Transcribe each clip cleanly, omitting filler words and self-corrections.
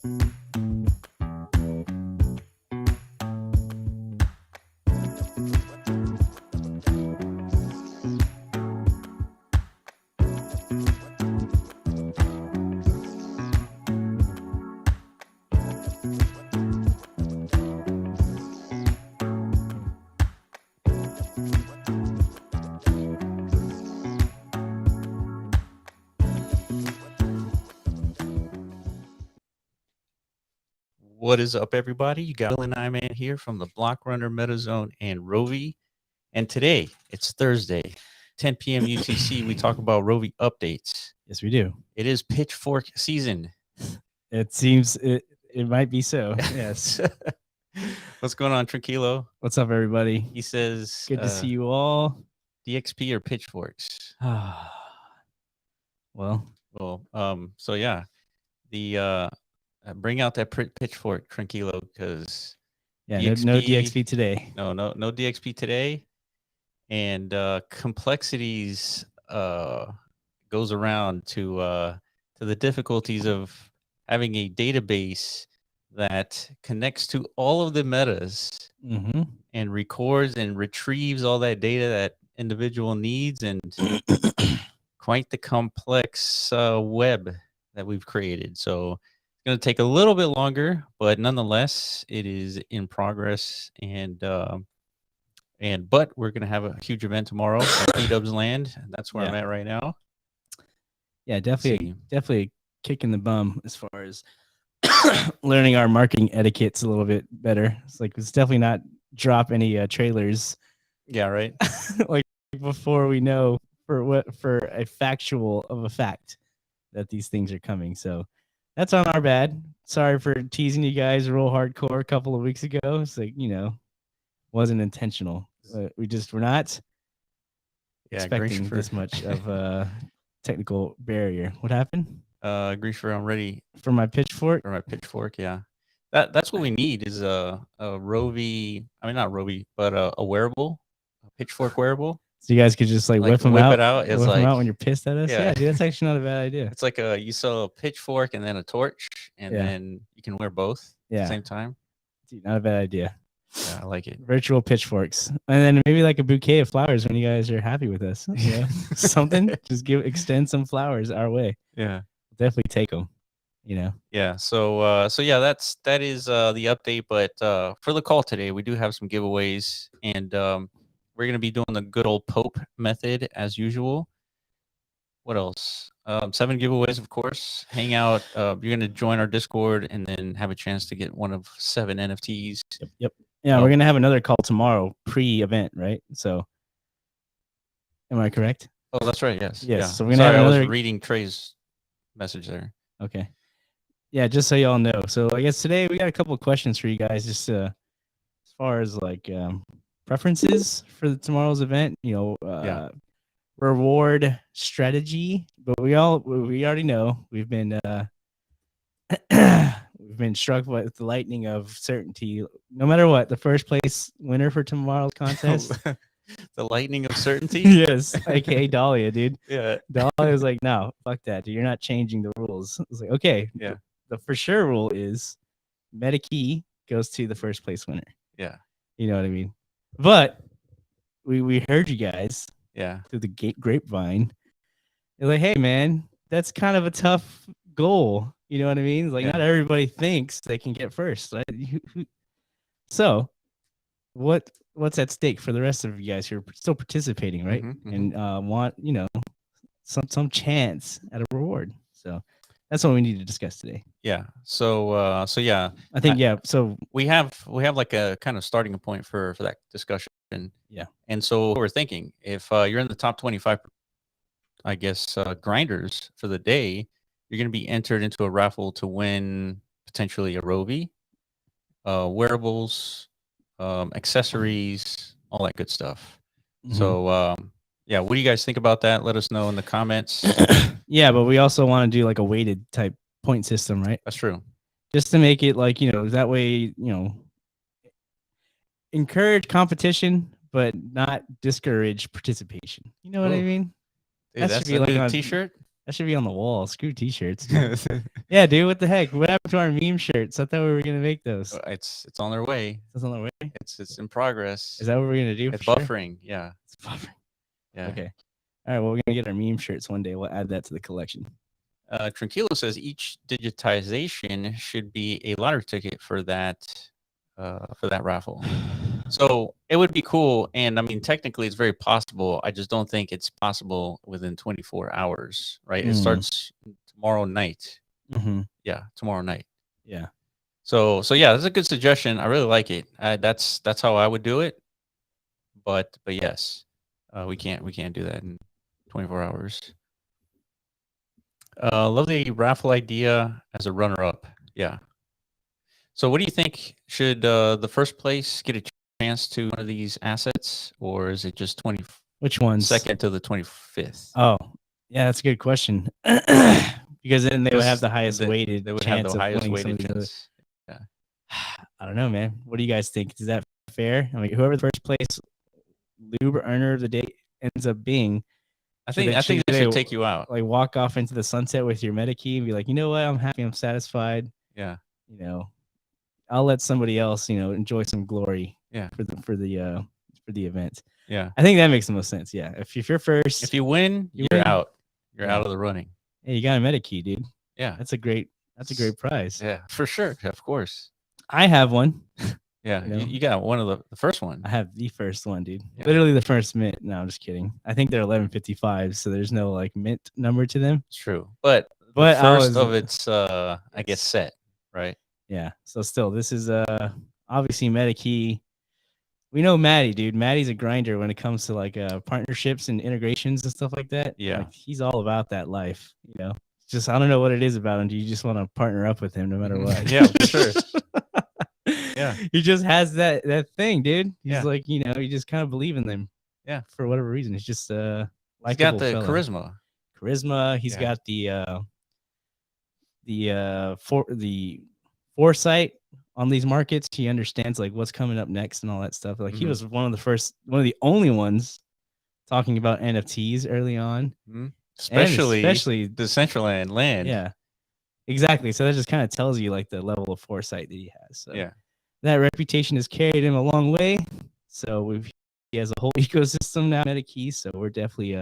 What is up, everybody? You got Bill and I, man, here from the Block Runner, MetaZone, and Rovi. And today, it's Thursday, 10 p.m. UTC. We talk about Rovi updates. Yes, we do. It is pitchfork season. It seems it might be so. Yes. What's going on, Tranquilo? What's up, everybody? He says, good to see you all. DXP or pitchforks? Well, so yeah, the bring out that pitchfork, Tranquilo, because yeah, no DXP today. No DXP today, and complexities goes around to the difficulties of having a database that connects to all of the metas and records and retrieves all that data that individual needs, and quite the complex web that we've created. So it's going to take a little bit longer, but nonetheless, it is in progress. But we're going to have a huge event tomorrow at P-Dubs Land. That's where I'm at right now. Yeah, definitely kicking the bum as far as learning our marketing etiquettes a little bit better. It's definitely not drop any trailers. Yeah, right. Like before we know for a factual of a fact that these things are coming. So that's on our bad. Sorry for teasing you guys real hardcore a couple of weeks ago. It's wasn't intentional. We're not expecting this much of a technical barrier. What happened? Greaser, I'm ready for my pitchfork. Yeah. That's what we need is a Rovi. I mean, not Rovi, but a wearable, a pitchfork wearable. So you guys could just whip them out. Whip them out when you're pissed at us. Yeah, dude, that's actually not a bad idea. It's like you sell a pitchfork and then a torch, and then you can wear both at the same time. Dude, not a bad idea. Yeah, I like it. Virtual pitchforks, and then maybe like a bouquet of flowers when you guys are happy with us. Yeah, something. Just extend some flowers our way. Yeah, definitely take them. Yeah. So that is the update. But for the call today, we do have some giveaways, and we're gonna be doing the good old Pope method as usual. What else? 7 giveaways, of course. Hang out. You're gonna join our Discord and then have a chance to get one of 7 NFTs. Yep. Yeah, we're gonna have another call tomorrow, pre-event, right? So, am I correct? Oh, that's right. Yes. Yes. Yeah. So we're gonna have another. I was reading Trey's message there. Okay. Yeah, just so y'all know. So I guess today we got a couple of questions for you guys, just as far as preferences for tomorrow's event. Reward strategy, but we already know we've been we've been struck with the lightning of certainty. No matter what, the first place winner for tomorrow's contest. The lightning of certainty? Yes, aka Dahlia, dude. Yeah. Dahlia was like, no, fuck that, dude. You're not changing the rules. I was like, okay. Yeah. The for sure rule is meta key goes to the first place winner. Yeah. You know what I mean? But we heard you guys through the grapevine. They're like, hey, man, that's kind of a tough goal. You know what I mean? Not everybody thinks they can get first. Right? So what's at stake for the rest of you guys who are still participating, right? And want, some chance at a reward. So that's what we need to discuss today. Yeah. So yeah. I think so we have like a kind of starting point for that discussion. Yeah. And so we're thinking, if you're in the top 25, I guess, grinders for the day, you're going to be entered into a raffle to win potentially a Rovi, wearables, accessories, all that good stuff. So what do you guys think about that? Let us know in the comments. Yeah, but we also want to do like a weighted type point system, right? That's true. Just to make it that way, encourage competition, but not discourage participation. You know what I mean? Dude, that's a new t-shirt. That should be on the wall. Screw t-shirts. Yeah, dude. What the heck? What happened to our meme shirts? I thought we were gonna make those. It's on their way. It's on the way. It's in progress. Is that what we're gonna do? It's buffering. Sure? Yeah. It's buffering. Yeah. Okay. All right. Well, we're gonna get our meme shirts one day. We'll add that to the collection. Tranquilo says each digitization should be a lottery ticket for that raffle. So it would be cool, and I mean, technically, it's very possible. I just don't think it's possible within 24 hours, right? It starts tomorrow night. Yeah, tomorrow night. Yeah. So yeah, that's a good suggestion. I really like it. That's how I would do it. But yes, we can't do that in 24 hours. Lovely raffle idea as a runner-up. Yeah. So what do you think? Should the first place get a chance to one of these assets, or is it just 20? Which ones? Second to the 25th. Oh, yeah, that's a good question. Because then they would have the highest weighted. They would have the highest weighted chance. Yeah. I don't know, man. What do you guys think? Is that fair? I mean, whoever the first place lube earner of the day ends up being, I think they should take you out. Like walk off into the sunset with your meta key and be like, you know what? I'm happy. I'm satisfied. Yeah. You know, I'll let somebody else, enjoy some glory. Yeah. For the event. Yeah. I think that makes the most sense. Yeah. If you're first, if you win, you're out. You're out of the running. Hey, you got a meta key, dude. Yeah. That's a great prize. Yeah, for sure. Of course. I have one. Yeah, you got one of the first one. I have the first one, dude. Yeah. Literally the first mint. No, I'm just kidding. I think they're 1155, so there's no like mint number to them. It's true, but the first of its, I guess, set, right? Yeah. So still, this is obviously meta key. We know Maddie, dude. Maddie's a grinder when it comes to like partnerships and integrations and stuff like that. Yeah, like, he's all about that life. Just I don't know what it is about him. Do you just want to partner up with him no matter what? Yeah, for sure. Yeah, he just has that thing, dude. He's like, you just kind of believe in them. Yeah, for whatever reason, it's just he's got the charisma. He's got the foresight on these markets. He understands like what's coming up next and all that stuff. Like he was one of the only ones talking about NFTs early on, especially Decentraland land. Yeah, exactly. So that just kind of tells you like the level of foresight that he has. So yeah. That reputation has carried him a long way. So he has a whole ecosystem now, MetaKey. So we're definitely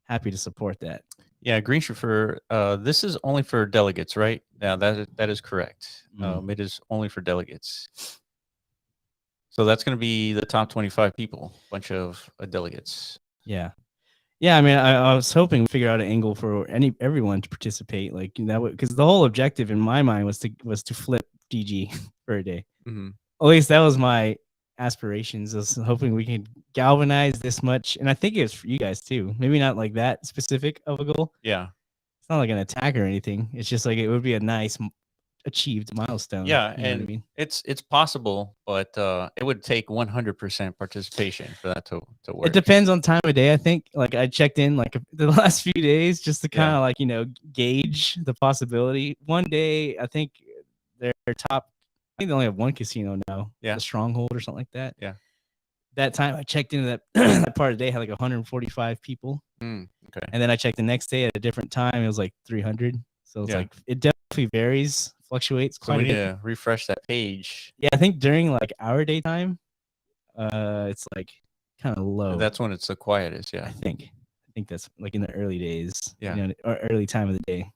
happy to support that. Yeah, Green for this is only for delegates, right? Now that is correct. It is only for delegates. So that's going to be the top 25 people, bunch of delegates. Yeah. Yeah, I mean, I was hoping we figure out an angle for everyone to participate, like that, because the whole objective in my mind was to flip DG for a day. At least that was my aspirations. I was hoping we could galvanize this much, and I think it was for you guys too. Maybe not like that specific of a goal. Yeah, it's not like an attack or anything. It's just like it would be a nice achieved milestone. Yeah, and I mean? it's possible, but it would take 100% participation for that to work. It depends on time of day. I think like I checked in like the last few days just to kind of like gauge the possibility. One day I think their top, I think they only have one casino now. Yeah, the Stronghold or something like that. Yeah, that time I checked into that that part of the day had like 145 people. Okay, and then I checked the next day at a different time. It was like 300. So it's like it definitely varies. Fluctuates quite a bit. So we need to refresh that page. Yeah, I think during like our daytime, it's like kind of low. That's when it's the quietest. Yeah, I think that's like in the early days. Yeah, or early time of the day.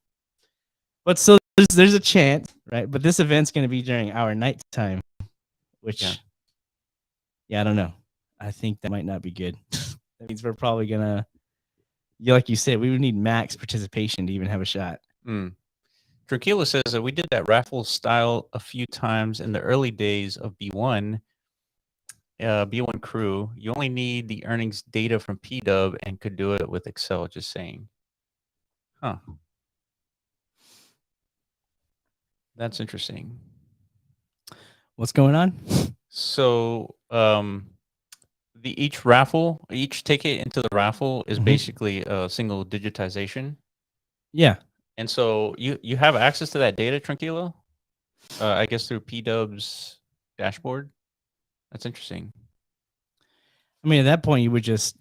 But still, there's a chance, right? But this event's going to be during our nighttime, which, I don't know. I think that might not be good. That means we're probably gonna, like you said, we would need max participation to even have a shot. Tranquilo says that we did that raffle style a few times in the early days of B1. B1 crew. You only need the earnings data from PDub and could do it with Excel. Just saying. Huh. That's interesting. What's going on? So, each ticket into the raffle is basically a single digitization. Yeah. And so you have access to that data, Tranquilo? I guess through PDub's dashboard. That's interesting. I mean, at that point, you would just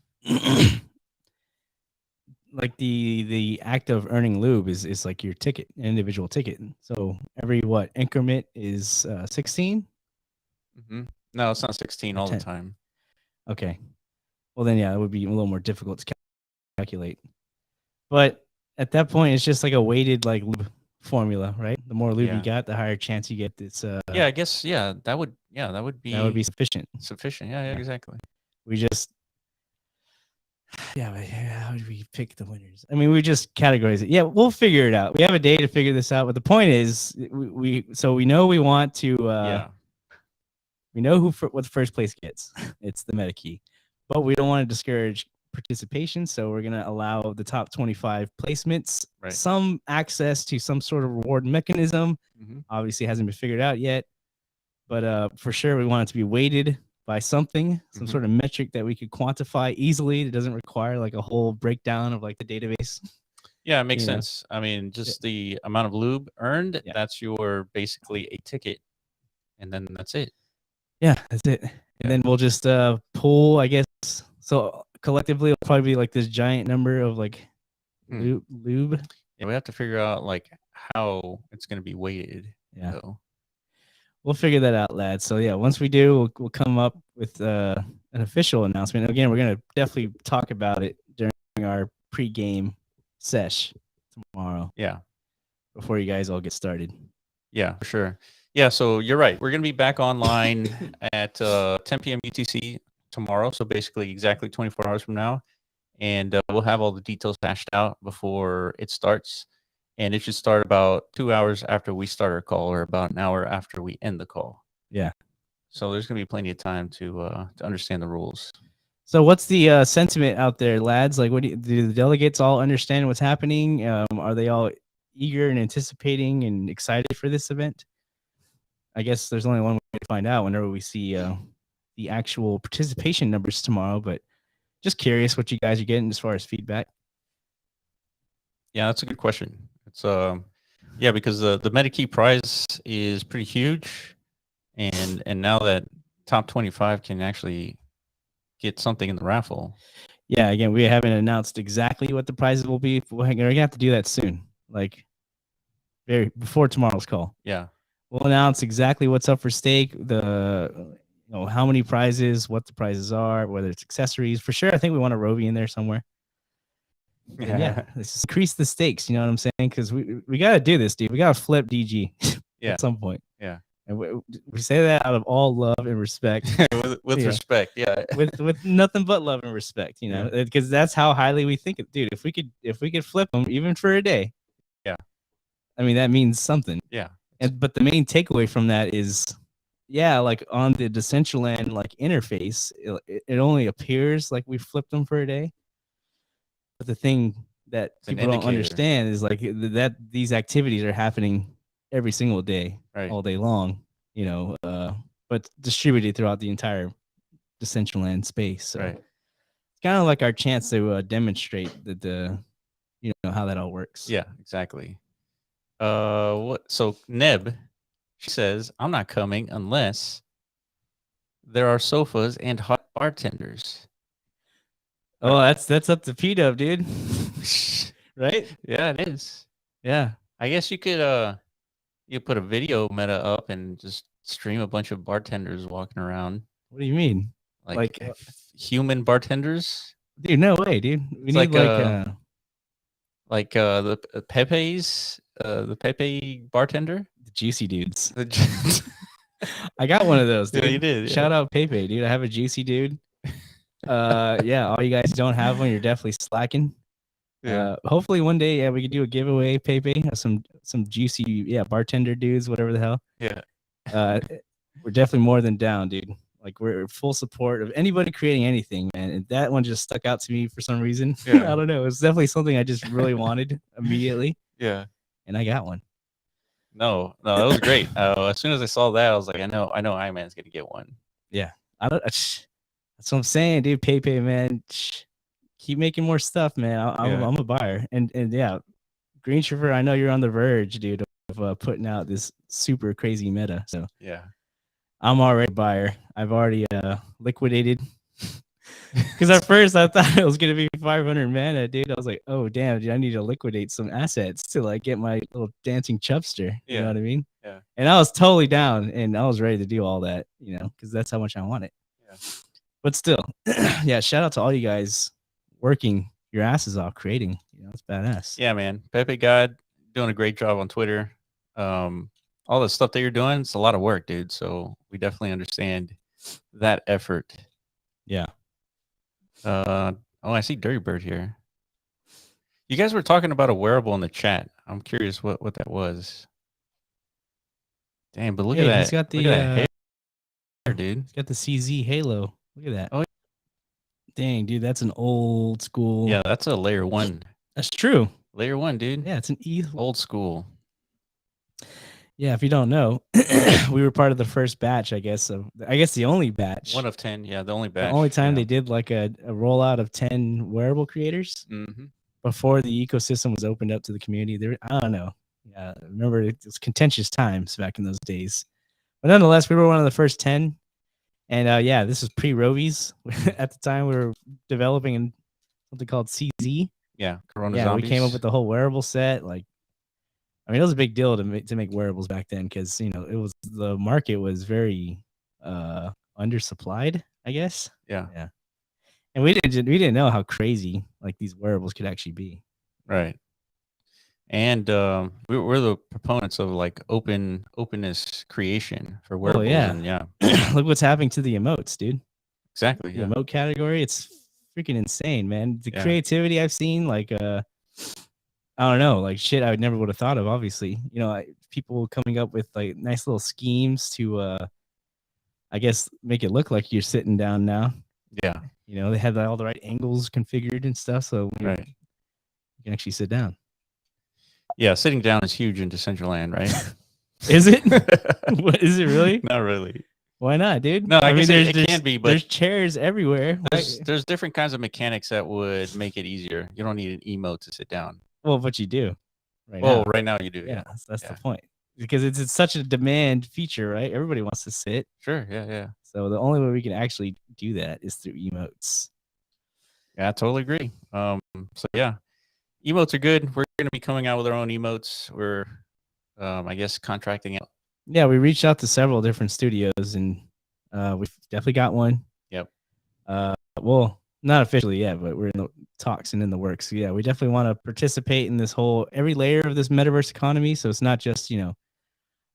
like the act of earning lube is like your ticket, individual ticket. So every increment is 16. No, it's not 16 all 10. the time. Okay, well then yeah, it would be a little more difficult to calculate. But at that point, it's just like a weighted like lube formula, right? The more lube you got, the higher chance you get this. Yeah, I guess that would be sufficient. Sufficient. Yeah, exactly. We just but how do we pick the winners? I mean, we just categorize it. Yeah, we'll figure it out. We have a day to figure this out. But the point is, we know we want to. We know what the first place gets. It's the meta key, but we don't want to discourage participation. So we're gonna allow the top 25 placements some access to some sort of reward mechanism. Obviously, hasn't been figured out yet, but for sure we want it to be weighted by something, some sort of metric that we could quantify easily. It doesn't require like a whole breakdown of like the database. Yeah, it makes sense. I mean, just the amount of lube earned, that's your basically a ticket, and then that's it. Yeah, that's it. And then we'll just pull, I guess. So collectively, it'll probably be like this giant number of like lube. Yeah, we have to figure out like how it's going to be weighted. Yeah. So we'll figure that out, lads. So yeah, once we do, we'll come up with an official announcement. Again, we're gonna definitely talk about it during our pre-game sesh tomorrow. Yeah, before you guys all get started. Yeah, for sure. Yeah, so you're right. We're gonna be back online at 10 p.m. UTC tomorrow. So basically, exactly 24 hours from now, and we'll have all the details hashed out before it starts. And it should start about 2 hours after we start our call, or about an hour after we end the call. Yeah. So there's going to be plenty of time to understand the rules. So what's the sentiment out there, lads? Like, do the delegates all understand what's happening? Are they all eager and anticipating and excited for this event? I guess there's only one way to find out whenever we see the actual participation numbers tomorrow. But just curious what you guys are getting as far as feedback. Yeah, that's a good question. It's yeah, because the meta key prize is pretty huge, and now that top 25 can actually get something in the raffle. Yeah, again, we haven't announced exactly what the prizes will be. We're gonna have to do that soon, like before tomorrow's call. Yeah, we'll announce exactly what's up for stake, how many prizes, what the prizes are, whether it's accessories. For sure, I think we want a Rovi in there somewhere. Yeah, let's just increase the stakes. You know what I'm saying? Because we got to do this, dude. We got to flip DG at some point. Yeah, and we say that out of all love and respect. with respect, yeah. with nothing but love and respect, because that's how highly we think it, dude. If we could flip them even for a day, yeah, I mean that means something. Yeah, but the main takeaway from that is, like on the Decentraland like interface, it only appears like we flipped them for a day. But the thing that people don't understand is like that these activities are happening every single day, all day long, but distributed throughout the entire Decentraland space. So it's kind of like our chance to demonstrate that how that all works. Yeah, exactly. So Neb, she says, I'm not coming unless there are sofas and hot bartenders. Oh, that's up to P-Dub, dude. Right? Yeah, it is. Yeah. I guess you could you put a video meta up and just stream a bunch of bartenders walking around. What do you mean? Like human bartenders? Dude, no way, dude. We need the Pepe's the Pepe bartender? The juicy dudes. I got one of those, dude. Yeah, you did. Shout out Pepe, dude. I have a juicy dude. All you guys don't have one, you're definitely slacking. Yeah. Hopefully one day, we could do a giveaway, Pepe, of some juicy, bartender dudes, whatever the hell. Yeah. We're definitely more than down, dude. Like, we're full support of anybody creating anything, man. And that one just stuck out to me for some reason. Yeah. I don't know. It's definitely something I just really wanted immediately. Yeah. And I got one. No, that was great. As soon as I saw that, I was like, I know Iron Man's gonna get one. Yeah. That's what I'm saying, dude. Pepe, man. Keep making more stuff, man. I'm a buyer. And yeah, Green Trooper, I know you're on the verge, dude, of putting out this super crazy meta. So yeah, I'm already a buyer. I've already liquidated Because at first I thought it was gonna be 500 mana, dude. I was like, oh damn, dude, I need to liquidate some assets to like get my little dancing chubster. You know what I mean? Yeah. And I was totally down, and I was ready to do all that, you know, because that's how much I want it. Yeah. But still, yeah, shout out to all you guys working your asses off creating. You know, it's badass. Yeah, man. Pepe God doing a great job on Twitter. All the stuff that you're doing, it's a lot of work, dude. So we definitely understand that effort. Yeah. Oh, I see Dirty Bird here. You guys were talking about a wearable in the chat. I'm curious what that was. Damn, but look at that. He's got the hair, dude. He's got the CZ Halo. Look at that. Oh, dang, dude, that's an old school. Yeah, that's a layer 1. That's true. Layer 1, dude. Yeah, it's an old school. Yeah, if you don't know, we were part of the first batch, I guess the only batch. 1 of 10, yeah, the only batch. The only time they did like a rollout of 10 wearable creators before the ecosystem was opened up to the community. I don't know. Yeah, I remember it was contentious times back in those days. But nonetheless, we were one of the first 10. And yeah, this was pre-Rovies. At the time, we were developing something called CZ. Yeah, Corona Zombies. We came up with the whole wearable set. Like, I mean, it was a big deal to make wearables back then because, you know, the market was very undersupplied, I guess. Yeah. Yeah. And we didn't know how crazy like these wearables could actually be. Right. And we're the proponents of like openness creation for wearables. Oh, yeah. And yeah. Look what's happening to the emotes, dude. Exactly. The emote category, it's freaking insane, man. The creativity I've seen, like I don't know, like shit I never would have thought of, obviously. You know, people coming up with like nice little schemes to I guess make it look like you're sitting down now. Yeah. You know, they had all the right angles configured and stuff, so you can actually sit down. Yeah, sitting down is huge in Decentraland, right? Is it? What, is it really? Not really. Why not, dude? No, I mean it can be, but there's chairs everywhere. There's different kinds of mechanics that would make it easier. You don't need an emote to sit down. Well, but you do. Right now you do. Yeah, that's the point. Because it's such a demand feature, right? Everybody wants to sit. Sure, yeah. So the only way we can actually do that is through emotes. Yeah, I totally agree. So yeah, emotes are good. We're going to be coming out with our own emotes. We're, I guess, contracting out. Yeah, we reached out to several different studios, and we've definitely got one. Yep. Well, not officially yet, but we're in the talks and in the works. So yeah, we definitely want to participate in this every layer of this metaverse economy. So it's not just, you know,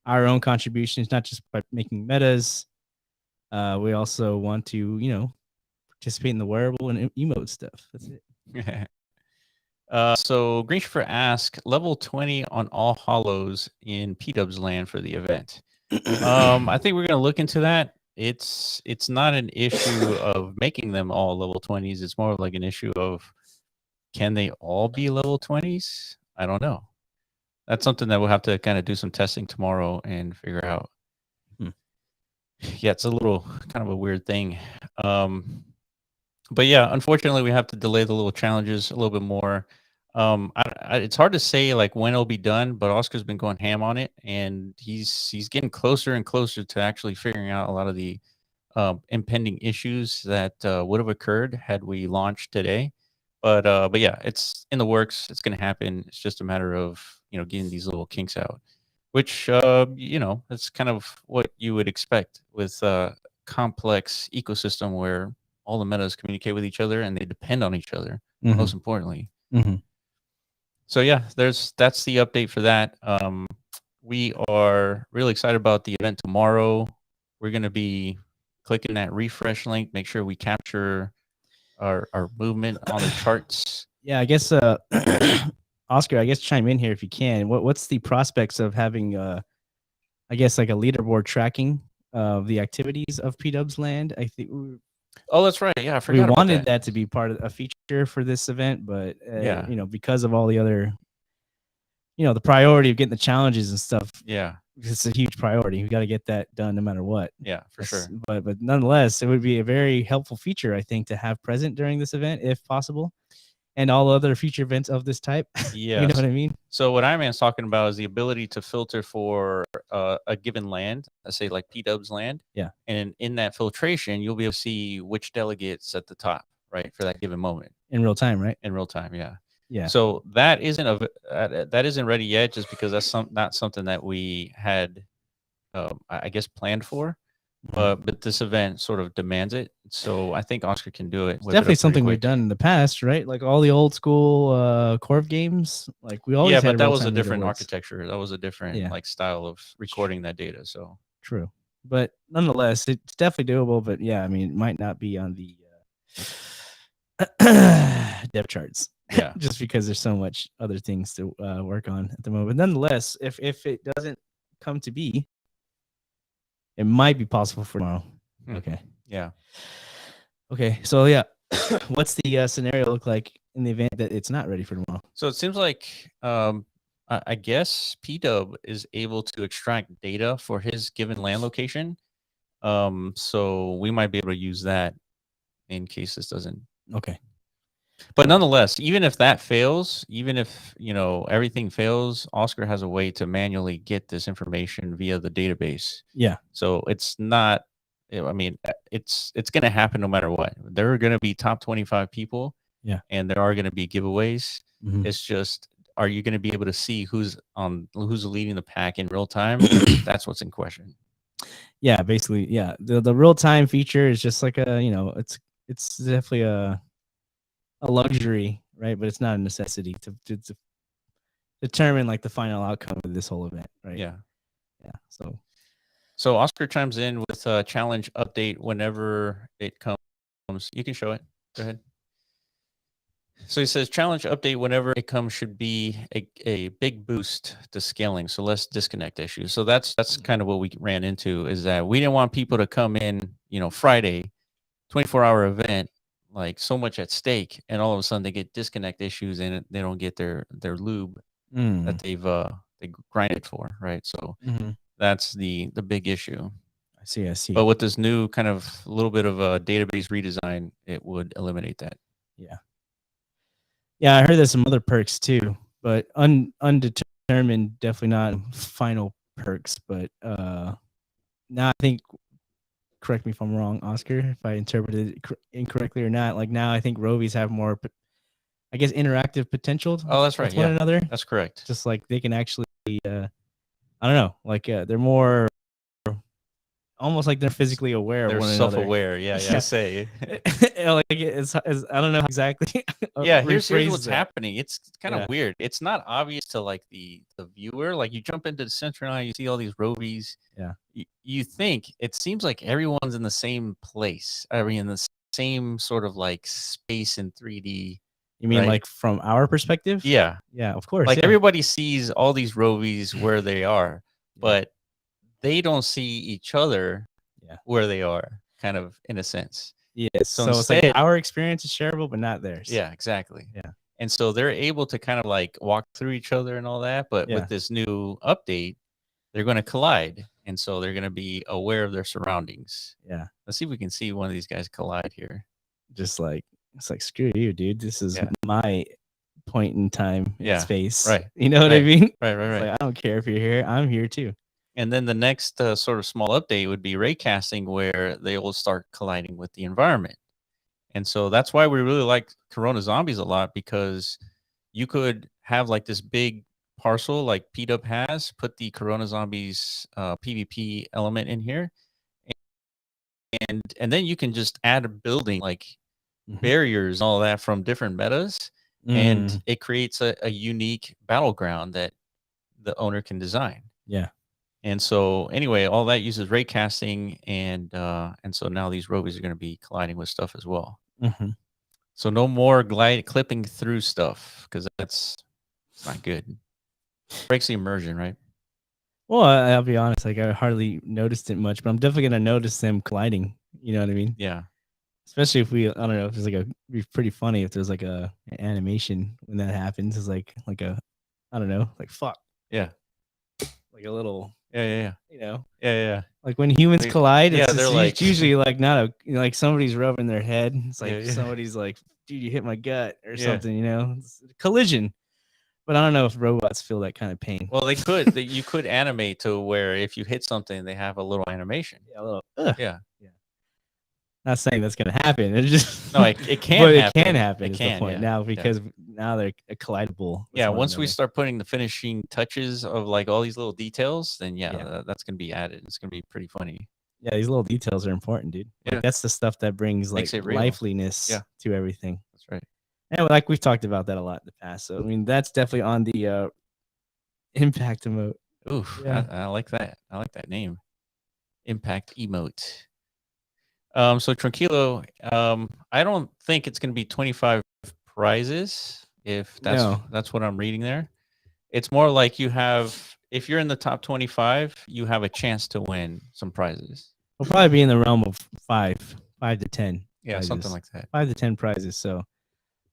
our own contributions, not just by making metas. We also want to, you know, participate in the wearable and emote stuff. That's it. So Green Shifter asks, level 20 on All Hollows in P-Dubs land for the event. I think we're going to look into that. It's not an issue of making them all level 20s. It's more of like an issue of, can they all be level 20s? I don't know. That's something that we'll have to kind of do some testing tomorrow and figure out. Yeah, it's a little kind of a weird thing. But yeah, unfortunately, we have to delay the little challenges a little bit more. It's hard to say like when it'll be done, but Oscar's been going ham on it, and he's getting closer and closer to actually figuring out a lot of the impending issues that would have occurred had we launched today. But yeah, it's in the works. It's going to happen. It's just a matter of, you know, getting these little kinks out, which you know, that's kind of what you would expect with a complex ecosystem where all the metas communicate with each other and they depend on each other, most importantly. So yeah, that's the update for that. We are really excited about the event tomorrow. We're going to be clicking that refresh link, make sure we capture our movement on the charts. Yeah, I guess Oscar, I guess chime in here if you can. What's the prospects of having I guess like a leaderboard tracking of the activities of P-Dubs land? I think oh, that's right. Yeah, I forgot. We wanted that to be part of a feature for this event, but you know, because of all the other, you know, the priority of getting the challenges and stuff. Yeah, it's a huge priority. We got to get that done no matter what. Yeah, for sure. But nonetheless, it would be a very helpful feature, I think, to have present during this event if possible, and all other future events of this type. Yeah, you know what I mean? So what Iron Man's talking about is the ability to filter for a given land, let's say like P-Dubs land. Yeah. And in that filtration, you'll be able to see which delegates at the top. right, for that given moment in real time, right? in real time. Yeah. Yeah. So that isn't ready yet, just because that's not something that we had, I guess, planned for. But this event sort of demands it, so I think Oscar can do it. It's definitely something we've done in the past, right? Like all the old school Corv games, like we always had. But that was a different architecture. That was a different like style of recording that data. So true, but nonetheless, it's definitely doable. But yeah, I mean, it might not be on the depth charts. Yeah, just because there's so much other things to work on at the moment. But nonetheless, if it doesn't come to be, it might be possible for tomorrow. Okay. Yeah. Okay. So yeah, what's the scenario look like in the event that it's not ready for tomorrow? So it seems like I guess PW is able to extract data for his given land location. So we might be able to use that in case this doesn't. Okay. But nonetheless, even if that fails, even if, everything fails, Oscar has a way to manually get this information via the database. Yeah. So it's not, I mean, it's going to happen no matter what. There are going to be top 25 people. Yeah. And there are going to be giveaways. It's just, are you going to be able to see who's leading the pack in real time? That's what's in question. Yeah, basically, yeah. The real time feature is just like it's definitely a luxury, right? But it's not a necessity to determine like the final outcome of this whole event, right? Yeah. Yeah. So Oscar chimes in with a challenge update whenever it comes. You can show it. Go ahead. So he says challenge update whenever it comes should be a big boost to scaling, so less disconnect issues. So that's kind of what we ran into, is that we didn't want people to come in, Friday, 24-hour event, like so much at stake, and all of a sudden they get disconnect issues and they don't get their lube that they grinded for, right? So that's the big issue. I see. But with this new kind of little bit of a database redesign, it would eliminate that. Yeah, I heard there's some other perks too, but undetermined, definitely not final perks. But now I think, correct me if I'm wrong, Oscar, if I interpreted it incorrectly or not. Like now I think Rovies have more, I guess, interactive potential. Oh, that's right. With one another. That's correct. Just like they can actually, I don't know, like they're more, almost like they're physically aware of one another. They're self-aware. Yeah. I say. Like it's I don't know exactly. Yeah, here's what's happening. It's kind of weird. It's not obvious to like the viewer. Like you jump into the center now, you see all these Rovies. Yeah. You think it seems like everyone's in the same place. I mean, in the same sort of like space in 3D. You mean like from our perspective? Yeah. Yeah, of course. Like everybody sees all these Rovies where they are, but they don't see each other where they are, kind of in a sense. Yes. So instead, it's like our experience is shareable, but not theirs. Yeah, exactly. Yeah. And so they're able to kind of like walk through each other and all that. But with this new update, they're going to collide. And so they're going to be aware of their surroundings. Yeah. Let's see if we can see one of these guys collide here. Just like, it's like, screw you, dude. This is my point in time and space. Right. You know what I mean? Right. Like, I don't care if you're here. I'm here too. And then the next sort of small update would be raycasting, where they will start colliding with the environment. And so that's why we really like Corona Zombies a lot, because you could have like this big parcel like PW has, put the Corona Zombies PvP element in here. And then you can just add a building like barriers and all that from different metas. And it creates a unique battleground that the owner can design. Yeah. And so anyway, all that uses raycasting, and so now these Rovies are going to be colliding with stuff as well. So no more clipping through stuff, because it's not good. Breaks the immersion, right? Well, I'll be honest, like I hardly noticed it much, but I'm definitely gonna notice them colliding. You know what I mean? Yeah. Especially if we, I don't know, if there's like it'd be pretty funny if there's like an animation when that happens. It's like a, I don't know, like fuck. Yeah. Like a little. Yeah. You know. Yeah. Like when humans collide, they're like usually like not like somebody's rubbing their head. It's like somebody's like, dude, you hit my gut or something. You know, it's a collision. But I don't know if robots feel that kind of pain. Well, they could. You could animate to where if you hit something, they have a little animation. Yeah, a little. Yeah. Not saying that's gonna happen. It's just no, it can but happen. It can happen. It is can, the point now because now they're collidable. Yeah, once we start putting the finishing touches of like all these little details, then that's gonna be added. It's gonna be pretty funny. Yeah, these little details are important, dude. Like that's the stuff that brings like liveliness to everything. That's right. And like we've talked about that a lot in the past. So I mean, that's definitely on the impact emote. Oof, yeah. I like that. I like that name. Impact emote. So Tranquilo, I don't think it's going to be 25 prizes if that's what I'm reading there. It's more like you have, if you're in the top 25, you have a chance to win some prizes. We'll probably be in the realm of 5 to 10. Yeah, prizes. Something like that. 5 to 10 prizes. So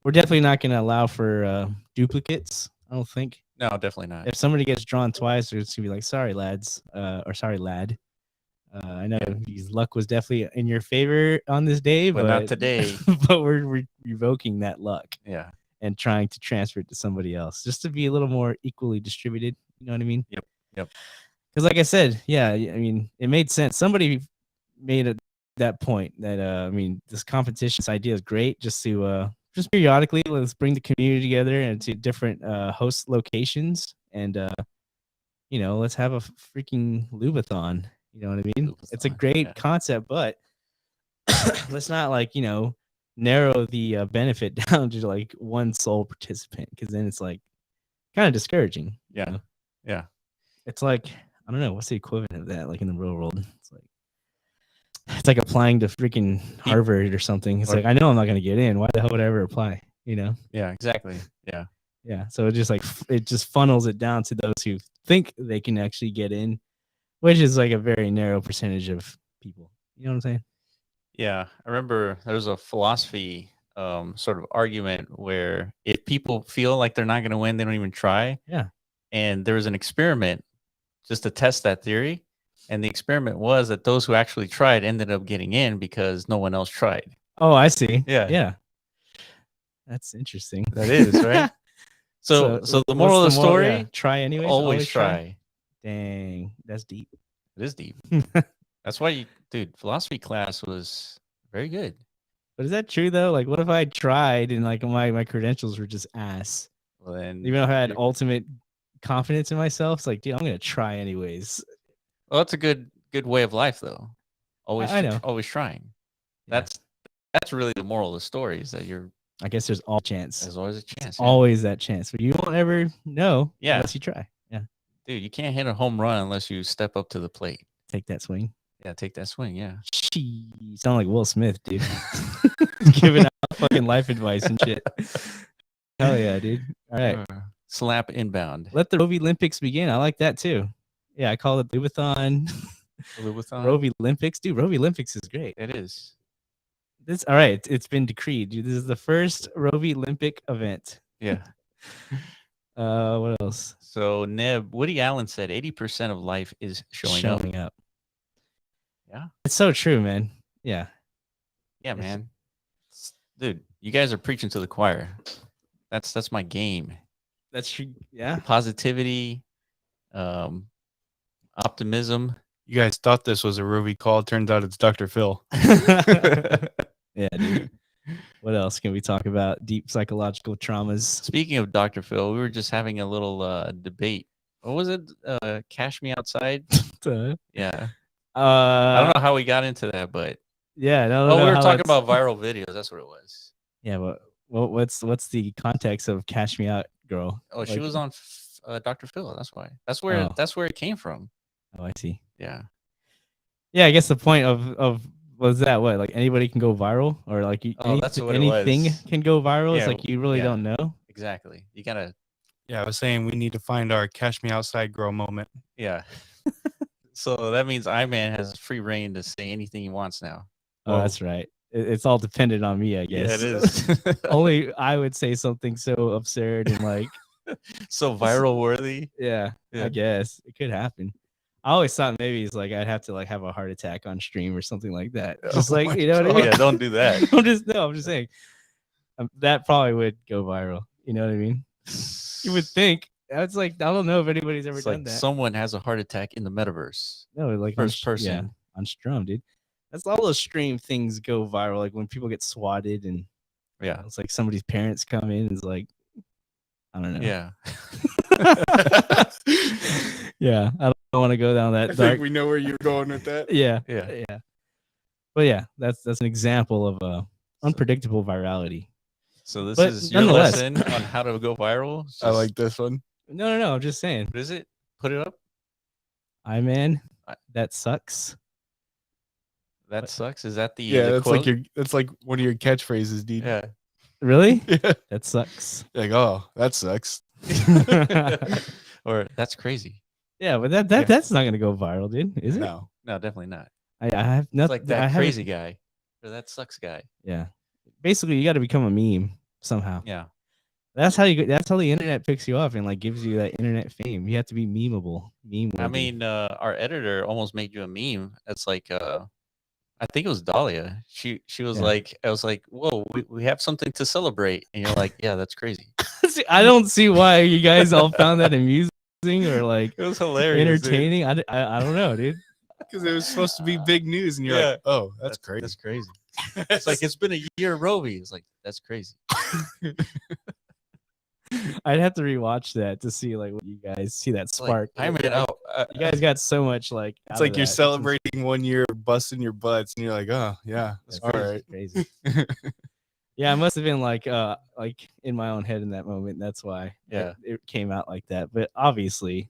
we're definitely not going to allow for duplicates. I don't think. No, definitely not. If somebody gets drawn twice, it's gonna be like, sorry, lads, or sorry, lad. I know luck was definitely in your favor on this day, but not today. But we're revoking that luck. Yeah. And trying to transfer it to somebody else just to be a little more equally distributed. You know what I mean? Yep. Because like I said, I mean, it made sense. Somebody made that point that, I mean, this competition, this idea is great just to, just periodically, let's bring the community together and to different host locations and, let's have a freaking Lubathon. You know what I mean? It's a great concept, but let's not narrow the benefit down to like one sole participant because then it's like kind of discouraging. Yeah. Yeah. It's like, I don't know, what's the equivalent of that like in the real world? It's like applying to freaking Harvard or something. It's like, I know I'm not going to get in. Why the hell would I ever apply? Yeah, exactly. Yeah. So it just funnels it down to those who think they can actually get in, which is like a very narrow percentage of people. You know what I'm saying? Yeah. I remember there was a philosophy sort of argument where if people feel like they're not going to win, they don't even try. Yeah. And there was an experiment just to test that theory. And the experiment was that those who actually tried ended up getting in because no one else tried. Oh, I see. Yeah. Yeah. That's interesting. That is, right? So the moral of the story, try anyways. Always try. Dang, that's deep. It is deep. That's why philosophy class was very good. But is that true though? Like, what if I tried and like my credentials were just ass? Well, then even though I had ultimate confidence in myself, it's like, dude, I'm gonna try anyways. Well, that's a good way of life, though. Always, I know. Always trying. Yeah. That's really the moral of the story. Is that I guess there's all chance. There's always a chance. Always that chance, but you won't ever know unless you try. Yeah, dude, you can't hit a home run unless you step up to the plate. Take that swing. Yeah, take that swing. Yeah. You sound like Will Smith, dude. Giving out fucking life advice and shit. Hell yeah, dude. All right. Slap inbound. Let the Rovi Olympics begin. I like that too. Yeah, I call it Lubathon. Rovi Olympics. Dude, Rovi Olympics is great. It is. All right. It's been decreed. Dude, this is the first Rovi Olympic event. Yeah. What else? So Woody Allen said 80% of life is showing up. Yeah. It's so true, man. Yeah. Yeah, man. Dude, you guys are preaching to the choir. That's my game. That's true. Yeah. Positivity, optimism. You guys thought this was a Rovi call. Turns out it's Dr. Phil. Yeah, dude. What else can we talk about? Deep psychological traumas. Speaking of Dr. Phil, we were just having a little debate. What was it? Cash Me Outside? Yeah. I don't know how we got into that, but yeah. We were talking about viral videos. That's what it was. Yeah, but what's the context of Cash Me Out Girl? Oh, she was on Dr. Phil. That's why. That's where it came from. Oh, I see. Yeah. Yeah, I guess the point of was that what, like anybody can go viral, or like anything can go viral? It's like you really don't know. Exactly. You gotta. Yeah, I was saying we need to find our Cash Me Outside Girl moment. Yeah. So that means I-Man has free reign to say anything he wants now. Oh, that's right. It's all dependent on me, I guess. Yeah, it is. Only I would say something so absurd and like so viral worthy. Yeah, I guess it could happen. I always thought maybe it's like I'd have to like have a heart attack on stream or something like that. Just what I mean? Yeah, don't do that. I'm just saying that probably would go viral. You know what I mean? You would think. That's like, I don't know if anybody's ever done that. Someone has a heart attack in the metaverse. No, like first person. Yeah, on Strum, dude. That's all those stream things go viral. Like when people get swatted and it's like somebody's parents come in and is like, I don't know. Yeah. Yeah. I don't want to go down that I dark. think we know where you're going with that. Yeah. Yeah. Yeah. But yeah, that's an example of unpredictable virality. So this But is your nonetheless- lesson on how to go viral. I like this one. No. I'm just saying. What is it? Put it up. Man, that sucks. That sucks. Is that the Yeah, the that's quote? like that's like one of your catchphrases, dude. Yeah. Really? Yeah. That sucks. Like, oh, that sucks. Or that's crazy. Yeah, but that's not gonna go viral, dude. Is it? No. No, definitely not. I have It's nothing. like that crazy guy or that sucks guy. Yeah. Basically, you got to become a meme somehow. Yeah. That's how the internet picks you up and like gives you that internet fame. You have to be memeable. I mean, our editor almost made you a meme. It's like I think it was Dahlia. She was like, I was like, whoa, we have something to celebrate. And you're like, yeah, that's crazy. see, I don't see why you guys all found that amusing or like It was hilarious. entertaining. I don't know, dude. Because it was supposed to be big news, and you're like, oh, that's crazy. That's crazy. It's like it's been a year, Rovi. It's like that's crazy. I'd have to rewatch that to see like what you guys see that spark. Like, time it out. You guys got so much like. It's like you're celebrating 1 year, busting your butts, and you're like, oh yeah, That's all crazy, right. crazy. Yeah, I must have been like in my own head in that moment. That's why it came out like that. But obviously,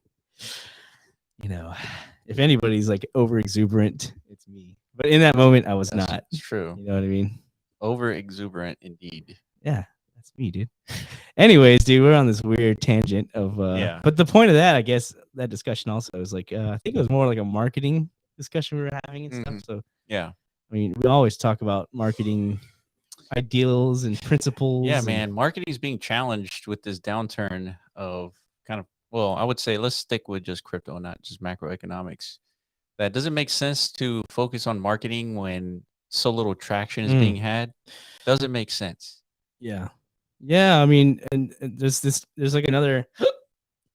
you know, if anybody's like over exuberant, it's me. But in that moment, I was not. It's true. You know what I mean? Over exuberant, indeed. Yeah, that's me, dude. Anyways, dude, we're on this weird tangent of But the point of that, I guess, that discussion also is like I think it was more like a marketing discussion we were having and stuff. So yeah, I mean, we always talk about marketing ideals and principles. Yeah, man, marketing is being challenged with this downturn of kind of, well, I would say let's stick with just crypto, not just macroeconomics. That doesn't make sense to focus on marketing when so little traction is being had. Doesn't make sense. Yeah. Yeah, I mean, and there's like another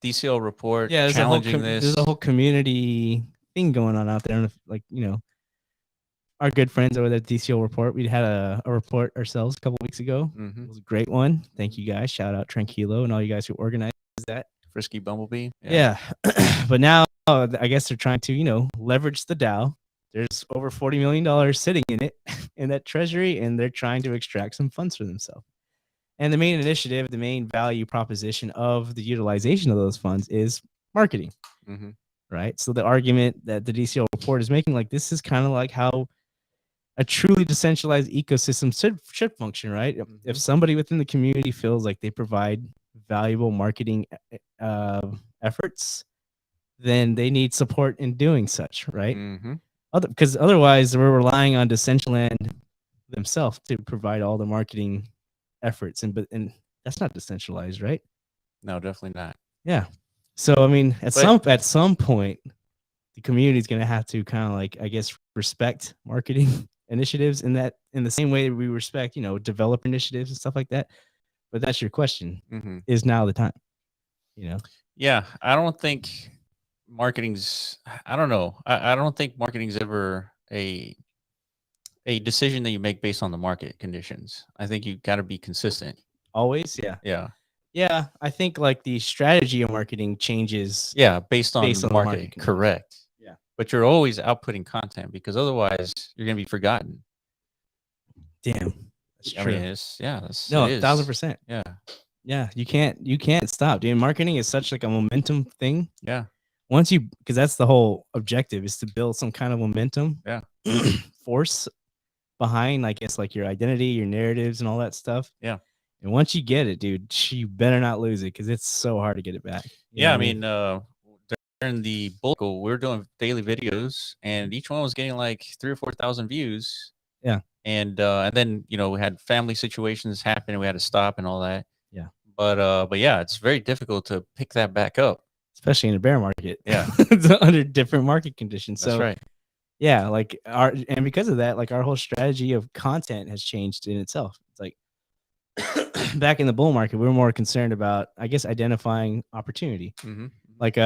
DCL report there's challenging this. There's a whole community thing going on out there. And like, you know, our good friends over at DCL report, we had a report ourselves a couple weeks ago. It was a great one. Thank you guys. Shout out Tranquilo and all you guys who organized that. Frisky Bumblebee. Yeah. But now I guess they're trying to, you know, leverage the Dow. There's over $40 million sitting in it, in that treasury, and they're trying to extract some funds for themselves. And the main initiative, the main value proposition of the utilization of those funds is marketing, right? So the argument that the DCL report is making, like, this is kind of like how a truly decentralized ecosystem should function, right? If somebody within the community feels like they provide valuable marketing efforts, then they need support in doing such, right? Because otherwise, we're relying on Decentraland themselves to provide all the marketing efforts, and that's not decentralized, right? No, definitely not. Yeah. So I mean, at some point, the community is going to have to kind of like, I guess, respect marketing initiatives in the same way that we respect, you know, developer initiatives and stuff like that. But that's your question. Is now the time? You know? Yeah, I don't think marketing's. I don't know. I don't think marketing's ever a decision that you make based on the market conditions. I think you got to be consistent. Always, yeah. Yeah. Yeah, I think like the strategy of marketing changes. Yeah, based on the market. Correct. Yeah. But you're always outputting content because otherwise you're going to be forgotten. Damn. That's true. I mean, that's no, 1,000%. Yeah. Yeah, you can't stop, dude. Marketing is such like a momentum thing. Yeah. Once you, because that's the whole objective, is to build some kind of momentum. Yeah. Force behind, I guess, like your identity, your narratives, and all that stuff. Yeah. And once you get it, dude, you better not lose it because it's so hard to get it back. Yeah, I mean, during the bulk, we were doing daily videos, and each one was getting like 3,000 or 4,000 views. Yeah. And then, you know, we had family situations happen, and we had to stop and all that. Yeah. But yeah, it's very difficult to pick that back up, especially in a bear market. Yeah. It's under different market conditions. That's right. Yeah, like and because of that, like our whole strategy of content has changed in itself. It's like back in the bull market, we were more concerned about, I guess, identifying opportunity. Like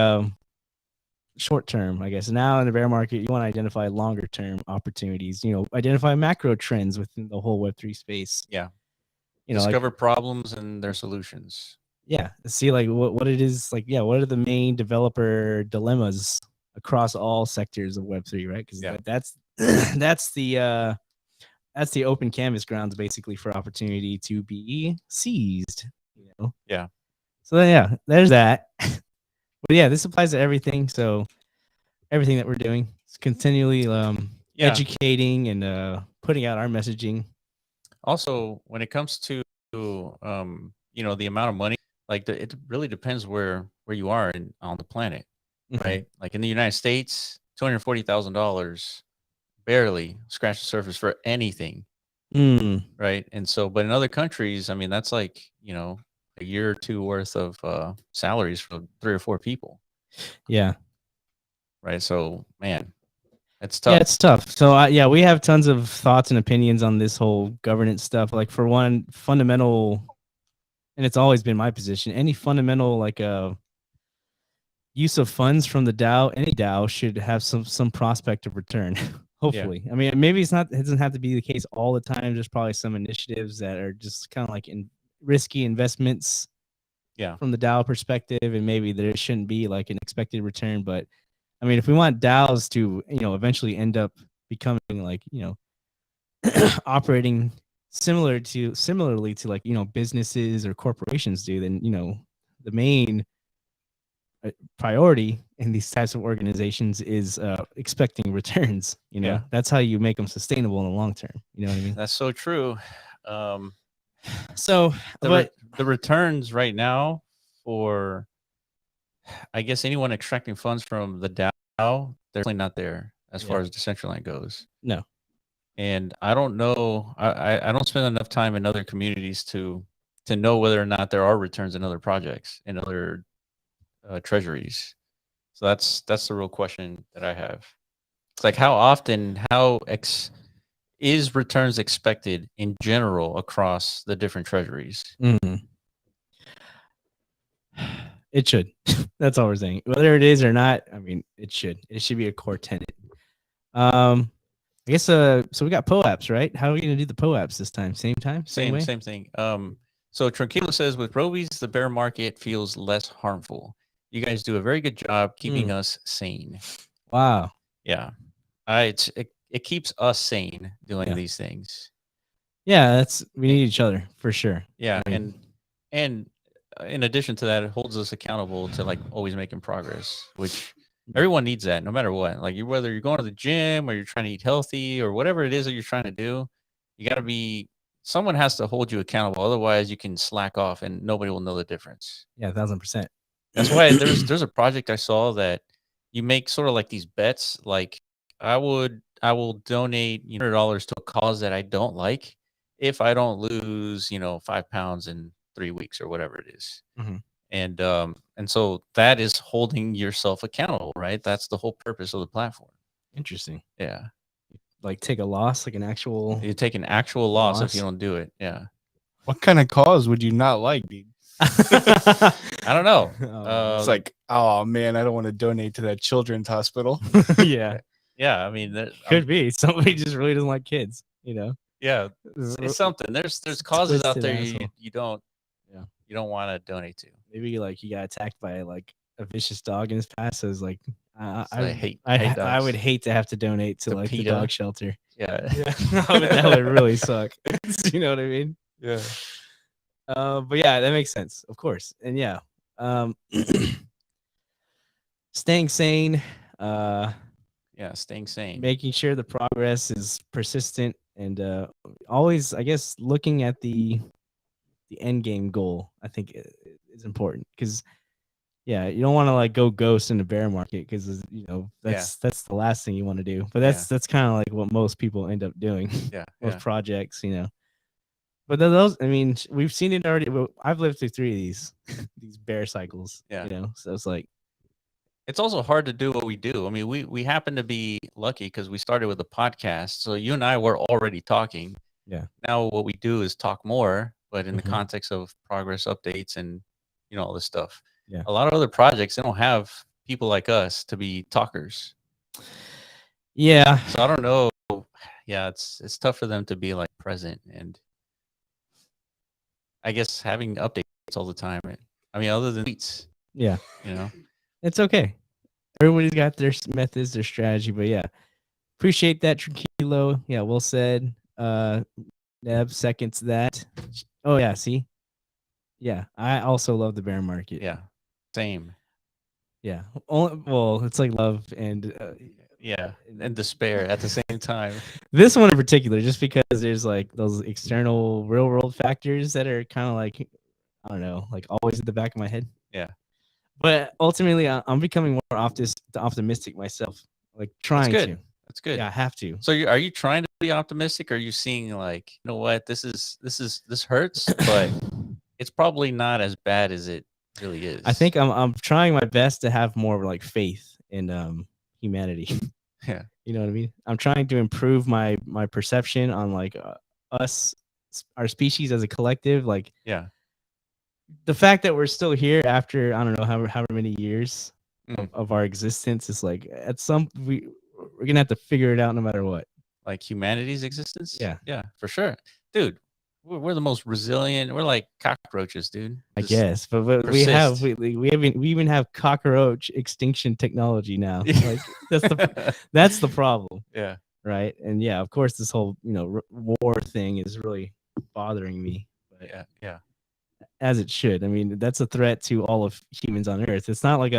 short term, I guess. Now in the bear market, you want to identify longer term opportunities. Identify macro trends within the whole Web3 space. Yeah. Like Discover problems and their solutions. yeah, see like what it is like. Yeah, what are the main developer dilemmas across all sectors of Web3, right? Because that's that's the open canvas grounds basically for opportunity to be seized. Yeah. So then, there's that. But yeah, this applies to everything. So everything that we're doing is continually educating and putting out our messaging. Also, when it comes to the amount of money, like it really depends where you are on the planet, right? Like in the United States, $240,000 barely scratch the surface for anything, right? And so, but in other countries, I mean, that's like a year or two worth of salaries for 3 or 4 people. Yeah. Right. So, man, it's tough. Yeah, it's tough. So, we have tons of thoughts and opinions on this whole governance stuff. Like, for one, fundamental, and it's always been my position, any fundamental, like, use of funds from the DAO, any DAO should have some prospect of return. Hopefully. Yeah. I mean, maybe it doesn't have to be the case all the time. There's probably some initiatives that are just kind of like risky investments from the DAO perspective, and maybe there shouldn't be like an expected return. But I mean, if we want DAOs to, eventually end up becoming like, operating similarly to like, businesses or corporations do, then, the main priority in these types of organizations is expecting returns. That's how you make them sustainable in the long term. You know what I mean? That's so true. So the returns right now for, I guess, anyone extracting funds from the DAO, they're definitely not there as far as Decentraland goes. No. And I don't know. I don't spend enough time in other communities to know whether or not there are returns in other projects and other treasuries. So that's the real question that I have. It's like, how often, is returns expected in general across the different treasuries? It should. That's all we're saying. Whether it is or not, I mean, it should be a core tenet. I guess so we got POAPs, right? How are we gonna do the POAPs this time? Same time? Same thing. So Tranquilo says, with Rovi's, the bear market feels less harmful. You guys do a very good job keeping us sane. Wow. Yeah. It keeps us sane doing these things. Yeah, we need each other for sure. Yeah, I mean, and in addition to that, it holds us accountable to like always making progress, which everyone needs that no matter what. Like whether you're going to the gym or you're trying to eat healthy or whatever it is that you're trying to do, you got to be, someone has to hold you accountable. Otherwise you can slack off and nobody will know the difference. Yeah, 1,000%. That's why there's a project I saw that you make sort of like these bets. Like I will donate $100 to a cause that I don't like if I don't lose 5 pounds in 3 weeks or whatever it is. And so that is holding yourself accountable, right? That's the whole purpose of the platform. Interesting. Yeah. Like take a loss, like an actual. You take an actual loss if you don't do it. Yeah. What kind of cause would you not like, dude? I don't know. It's like, oh man, I don't want to donate to that children's hospital. Yeah. Yeah. I mean, could be somebody just really doesn't like kids, Yeah. It's something. There's causes out there you don't want to donate to. Maybe like he got attacked by like a vicious dog in his past. So it's like, I would hate to have to donate to like the dog shelter. Yeah. That would really suck. You know what I mean? Yeah. But yeah, that makes sense, of course. And yeah, staying sane. Staying sane. Making sure the progress is persistent and always, I guess, looking at the end game goal, I think is important because you don't want to like go ghost in the bear market because that's the last thing you want to do. But that's kind of like what most people end up doing. Most projects, But those, I mean, we've seen it already. I've lived through 3 of these bear cycles. So it's like, it's also hard to do what we do. I mean, we happen to be lucky because we started with a podcast. So you and I were already talking. Yeah. Now what we do is talk more, but in the context of progress updates and all this stuff. Yeah. A lot of other projects, they don't have people like us to be talkers. Yeah. So I don't know. Yeah, it's tough for them to be like present, and I guess having updates all the time. I mean, other than tweets. Yeah. It's okay. Everybody's got their methods, their strategy, but yeah. Appreciate that, Tranquilo. Yeah, well said. Neb seconds that. Oh yeah, see? Yeah, I also love the bear market. Yeah, same. Yeah. Well, it's like love and and despair at the same time. This one in particular, just because there's like those external real world factors that are kind of like, I don't know, like always at the back of my head. Yeah. But ultimately, I'm becoming more optimistic myself. Like trying to. That's good. Yeah, I have to. So are you trying to be optimistic? Or are you seeing like, you know what, this hurts, but it's probably not as bad as it really is. I think I'm trying my best to have more like faith in humanity. Yeah. You know what I mean? I'm trying to improve my perception on like us, our species as a collective. Like, yeah, the fact that we're still here after I don't know however many years of our existence is like at some we're gonna have to figure it out no matter what. Like humanity's existence. Yeah, for sure, dude. We're the most resilient. We're like cockroaches, dude. I guess, but we even have cockroach extinction technology now. Like that's the problem. Yeah. Right. And yeah, of course, this whole war thing is really bothering me. But yeah. As it should. I mean, that's a threat to all of humans on Earth. It's not like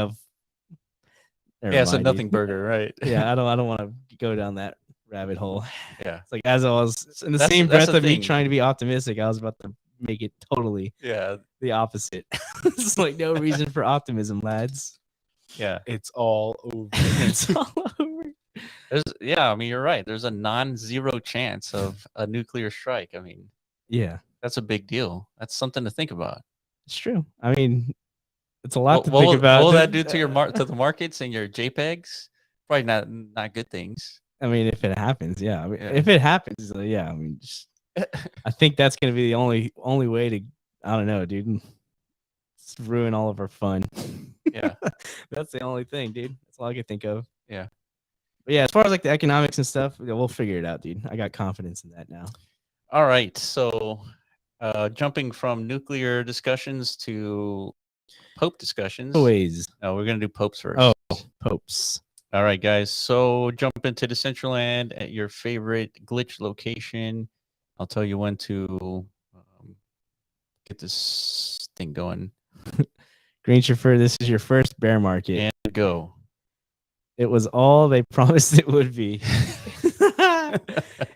it's a nothing burger, right? Yeah, I don't want to go down that rabbit hole. Yeah, it's like as I was in the same breath of me trying to be optimistic, I was about to make it totally the opposite. It's like no reason for optimism, lads. Yeah, it's all over. It's all over. I mean, you're right. There's a non-zero chance of a nuclear strike. I mean, yeah, that's a big deal. That's something to think about. It's true. I mean, it's a lot to think about. What will that do to to the markets and your JPEGs? Probably not good things. I mean, if it happens, yeah. I mean, if it happens, yeah. I mean, I think that's gonna be the only way to. I don't know, dude. Just ruin all of our fun. Yeah, that's the only thing, dude. That's all I can think of. Yeah, but yeah. As far as like the economics and stuff, we'll figure it out, dude. I got confidence in that now. All right, so jumping from nuclear discussions to Pope discussions. Always. No, we're gonna do popes first. Oh, popes. All right, guys. So jump into Decentraland at your favorite glitch location. I'll tell you when to get this thing going. Green Chauffeur, this is your first bear market. And go. It was all they promised it would be.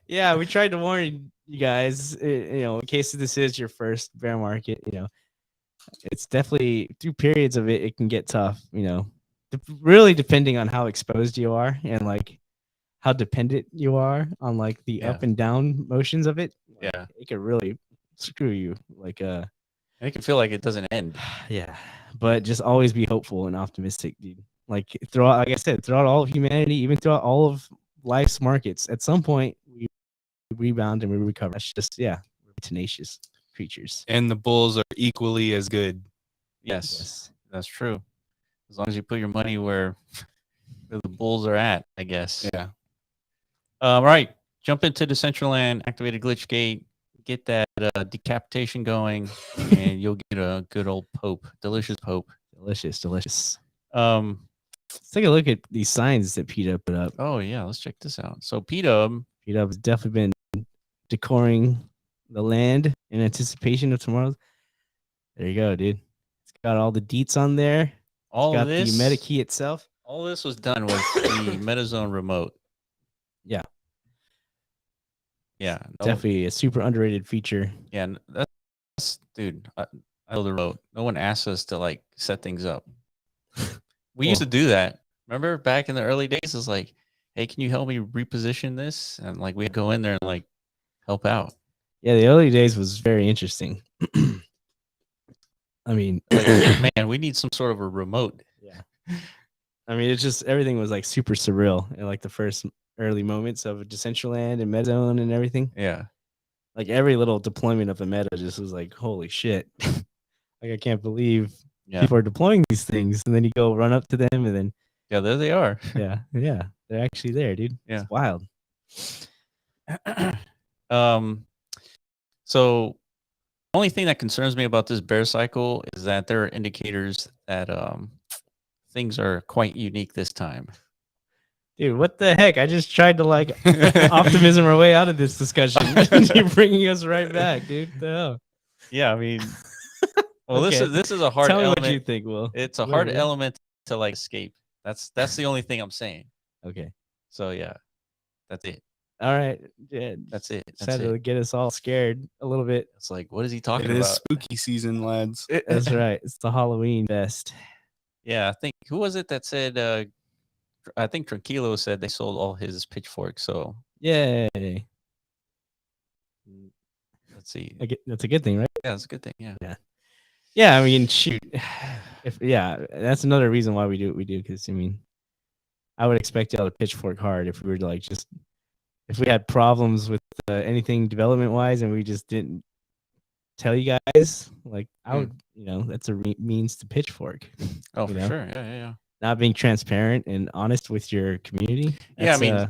Yeah, we tried to warn you guys, in case this is your first bear market, it's definitely through periods of it can get tough, really depending on how exposed you are and like how dependent you are on like the up and down motions of it. Yeah, it could really screw you. Like it can feel like it doesn't end. Yeah, but just always be hopeful and optimistic, dude. Like throughout, like I said, throughout all of humanity, even throughout all of life's markets, at some point we rebound and we recover. That's just we're tenacious creatures. And the bulls are equally as good. Yes, that's true. As long as you put your money where the bulls are at, I guess. Yeah. All right. Jump into Decentraland, activate a glitch gate, get that decapitation going, and you'll get a good old Pope. Delicious Pope. Delicious. Let's take a look at these signs that P-Dub put up. Oh, yeah. Let's check this out. So P-Dub has definitely been decoring the land in anticipation of tomorrow. There you go, dude. It's got all the deets on there. All got this, the meta key itself. All this was done with the MetaZone remote. Yeah. Yeah. Definitely a super underrated feature. Yeah. That's dude. I know the remote. No one asked us to like set things up. We used to do that. Remember back in the early days, it was like, hey, can you help me reposition this? And like we'd go in there and like help out. Yeah, the early days was very interesting. I mean, like, man, we need some sort of a remote. Yeah. I mean, it's just everything was like super surreal in like the first early moments of Decentraland and MetaZone and everything. Yeah. Like every little deployment of the meta just was like, holy shit. Like I can't believe people are deploying these things, and then you go run up to them, and then there they are. yeah, they're actually there, dude. Yeah. It's wild. So the only thing that concerns me about this bear cycle is that there are indicators that things are quite unique this time. Dude, what the heck? I just tried to like optimism our way out of this discussion. You're bringing us right back, dude. The hell? Yeah, I mean, well, Okay. this is a hard Tell me element. what you think, Will. It's a hard element to like escape. That's the only thing I'm saying. Okay. So yeah, that's it. All right. Yeah, that's it. Just had to get us all scared a little bit. It's like, what is he talking about? It is spooky season, lads. That's right. It's the Halloween fest. Yeah, I think who was it that said? I think Tranquilo said they sold all his pitchforks. So yay. Let's see. That's a good thing, right? Yeah, that's a good thing. Yeah. Yeah. I mean, shoot. That's another reason why we do what we do. Because I mean, I would expect y'all to pitchfork hard if we were like if we had problems with anything development wise and we just didn't tell you guys. Like I would, that's a means to pitchfork. Oh, for sure. Yeah. Not being transparent and honest with your community. Yeah, I mean,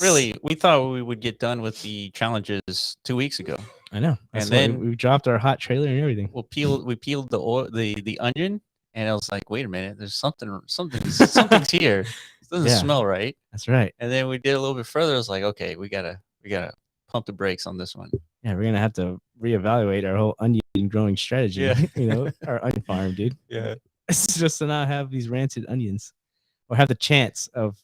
really, we thought we would get done with the challenges 2 weeks ago. I know. And then we dropped our hot trailer and everything. We peeled the onion, and I was like, wait a minute, there's something's here. It doesn't smell right. That's right. And then we did a little bit further. I was like, okay, we gotta pump the brakes on this one. Yeah, we're gonna have to reevaluate our whole onion growing strategy. Yeah. Our onion farm, dude. Yeah. It's just to not have these rancid onions, or have the chance of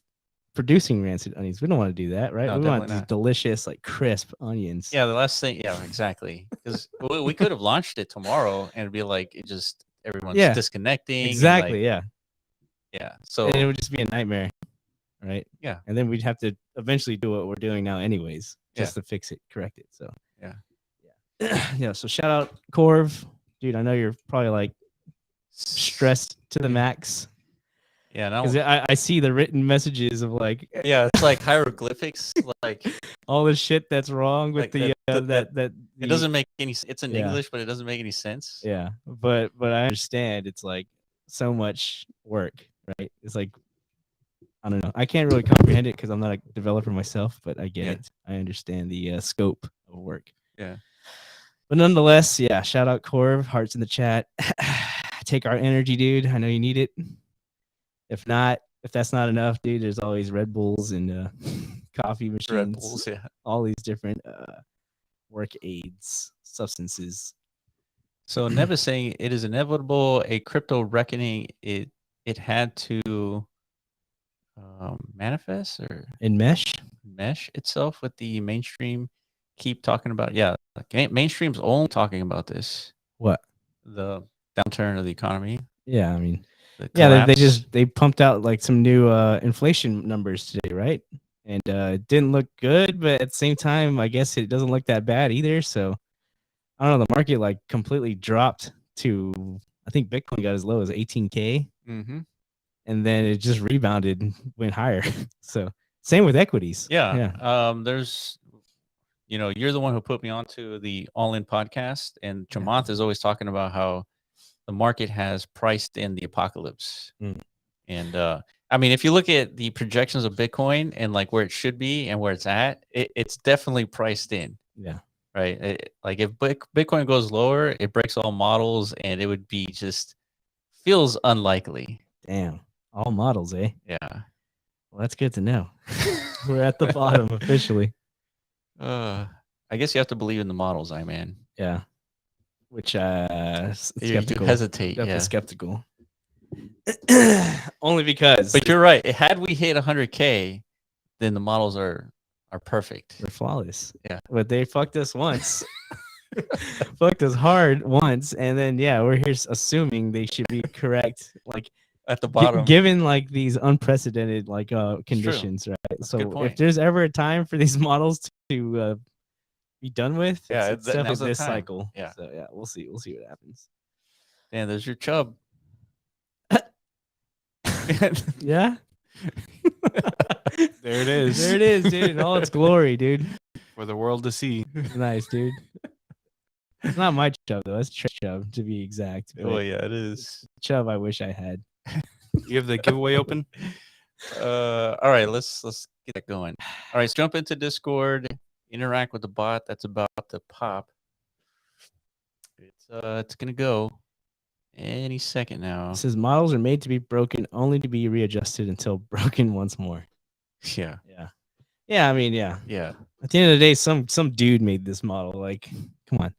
producing rancid onions. We don't want to do that, right? No, we want these delicious, like crisp onions. Yeah, the last thing. Yeah, exactly. Because we could have launched it tomorrow and it'd be like everyone's disconnecting. Exactly. Yeah. So and it would just be a nightmare, right? Yeah. And then we'd have to eventually do what we're doing now, anyways, just to fix it, correct it. So yeah. So shout out Corv, dude. I know you're probably like stressed to the max. Yeah, no. Because I see the written messages of like it's like hieroglyphics, like all the shit that's wrong with like that it doesn't make any. It's in English, but it doesn't make any sense. Yeah, but I understand it's like so much work, right? It's like I don't know. I can't really comprehend it because I'm not a developer myself, but I get it. I understand the scope of work. Yeah. But nonetheless, yeah, shout out Corv, hearts in the chat. Take our energy, dude. I know you need it. If that's not enough, dude, there's always Red Bulls and coffee machines. Red Bulls, all these different work aids, substances. So Neb is saying it is inevitable a crypto reckoning. It had to manifest or mesh itself with the mainstream. Keep talking about mainstream's only talking about this. What? The downturn of the economy. Yeah, I mean, they pumped out like some new inflation numbers today, right? And it didn't look good, but at the same time, I guess it doesn't look that bad either. So I don't know, the market like completely dropped to, I think Bitcoin got as low as 18K. Mm-hmm. And then it just rebounded and went higher. So same with equities. Yeah. There's, you're the one who put me onto the All In podcast, and Chamath is always talking about how the market has priced in the apocalypse. And I mean, if you look at the projections of Bitcoin and like where it should be and where it's at, it's definitely priced in. Yeah. Right. Like if Bitcoin goes lower, it breaks all models, and it would be just feels unlikely. Damn. All models, eh? Yeah. Well, that's good to know. We're at the bottom officially. I guess you have to believe in the models, man. Yeah. Which you hesitate. Definitely skeptical. Only because. But you're right. Had we hit 100K, then the models are perfect. They're flawless. Yeah. But they fucked us once. Fucked us hard once, and then we're here assuming they should be correct. Like at the bottom, given like these unprecedented like conditions, right? That's so if there's ever a time for these models to be done with, it's definitely this cycle. Yeah. So we'll see what happens. And there's your chub. Yeah. There it is. There it is, dude, in all its glory, dude, for the world to see. Nice, dude. It's not my chub though. That's Trey's chub to be exact. Oh yeah, it is. Chub I wish I had. You have the giveaway open? All right, let's get that going. All right, let's jump into Discord, interact with the bot that's about to pop. It's gonna go any second now. It says models are made to be broken, only to be readjusted until broken once more. Yeah. I mean, yeah. At the end of the day, some dude made this model. Like, come on,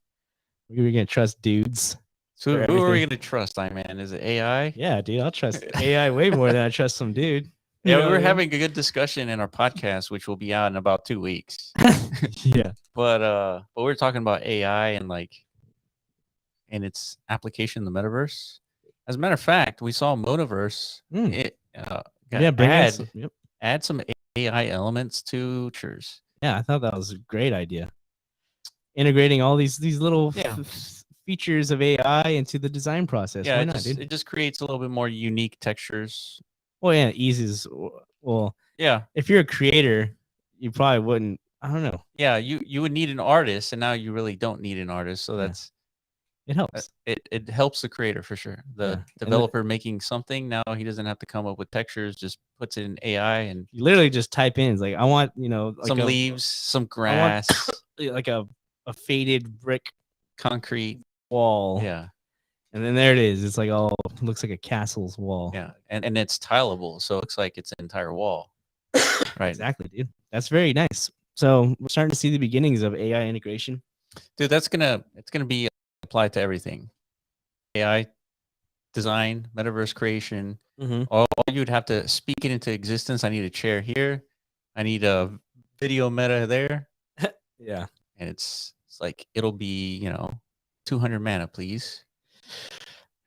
we're gonna trust dudes. So who are we gonna trust, man? Is it AI? Yeah, dude, I'll trust AI way more than I trust some dude. Yeah, we're having a good discussion in our podcast, which will be out in about 2 weeks. Yeah, but we're talking about AI and its application in the metaverse. As a matter of fact, we saw Motiverse. Add some AI elements to Churs. Yeah, I thought that was a great idea. Integrating all these little features of AI into the design process. Yeah, why not, dude? It just creates a little bit more unique textures. Well, yeah, it eases. Well, yeah. If you're a creator, you probably wouldn't. I don't know. Yeah, you would need an artist, and now you really don't need an artist. So it helps. It helps the creator for sure. The developer making something, now he doesn't have to come up with textures, just puts it in AI, and you literally just type in. It's like, I want, like some leaves, some grass, like a faded brick concrete wall. Yeah. And then there it is. It's like looks like a castle's wall. Yeah. And it's tileable, so it looks like it's an entire wall. Right. Exactly, dude. That's very nice. So we're starting to see the beginnings of AI integration. Dude, it's gonna be applied to everything. AI design, metaverse creation. All you'd have to speak it into existence. I need a chair here. I need a video meta there. Yeah. And it's like it'll be, 200 mana, please.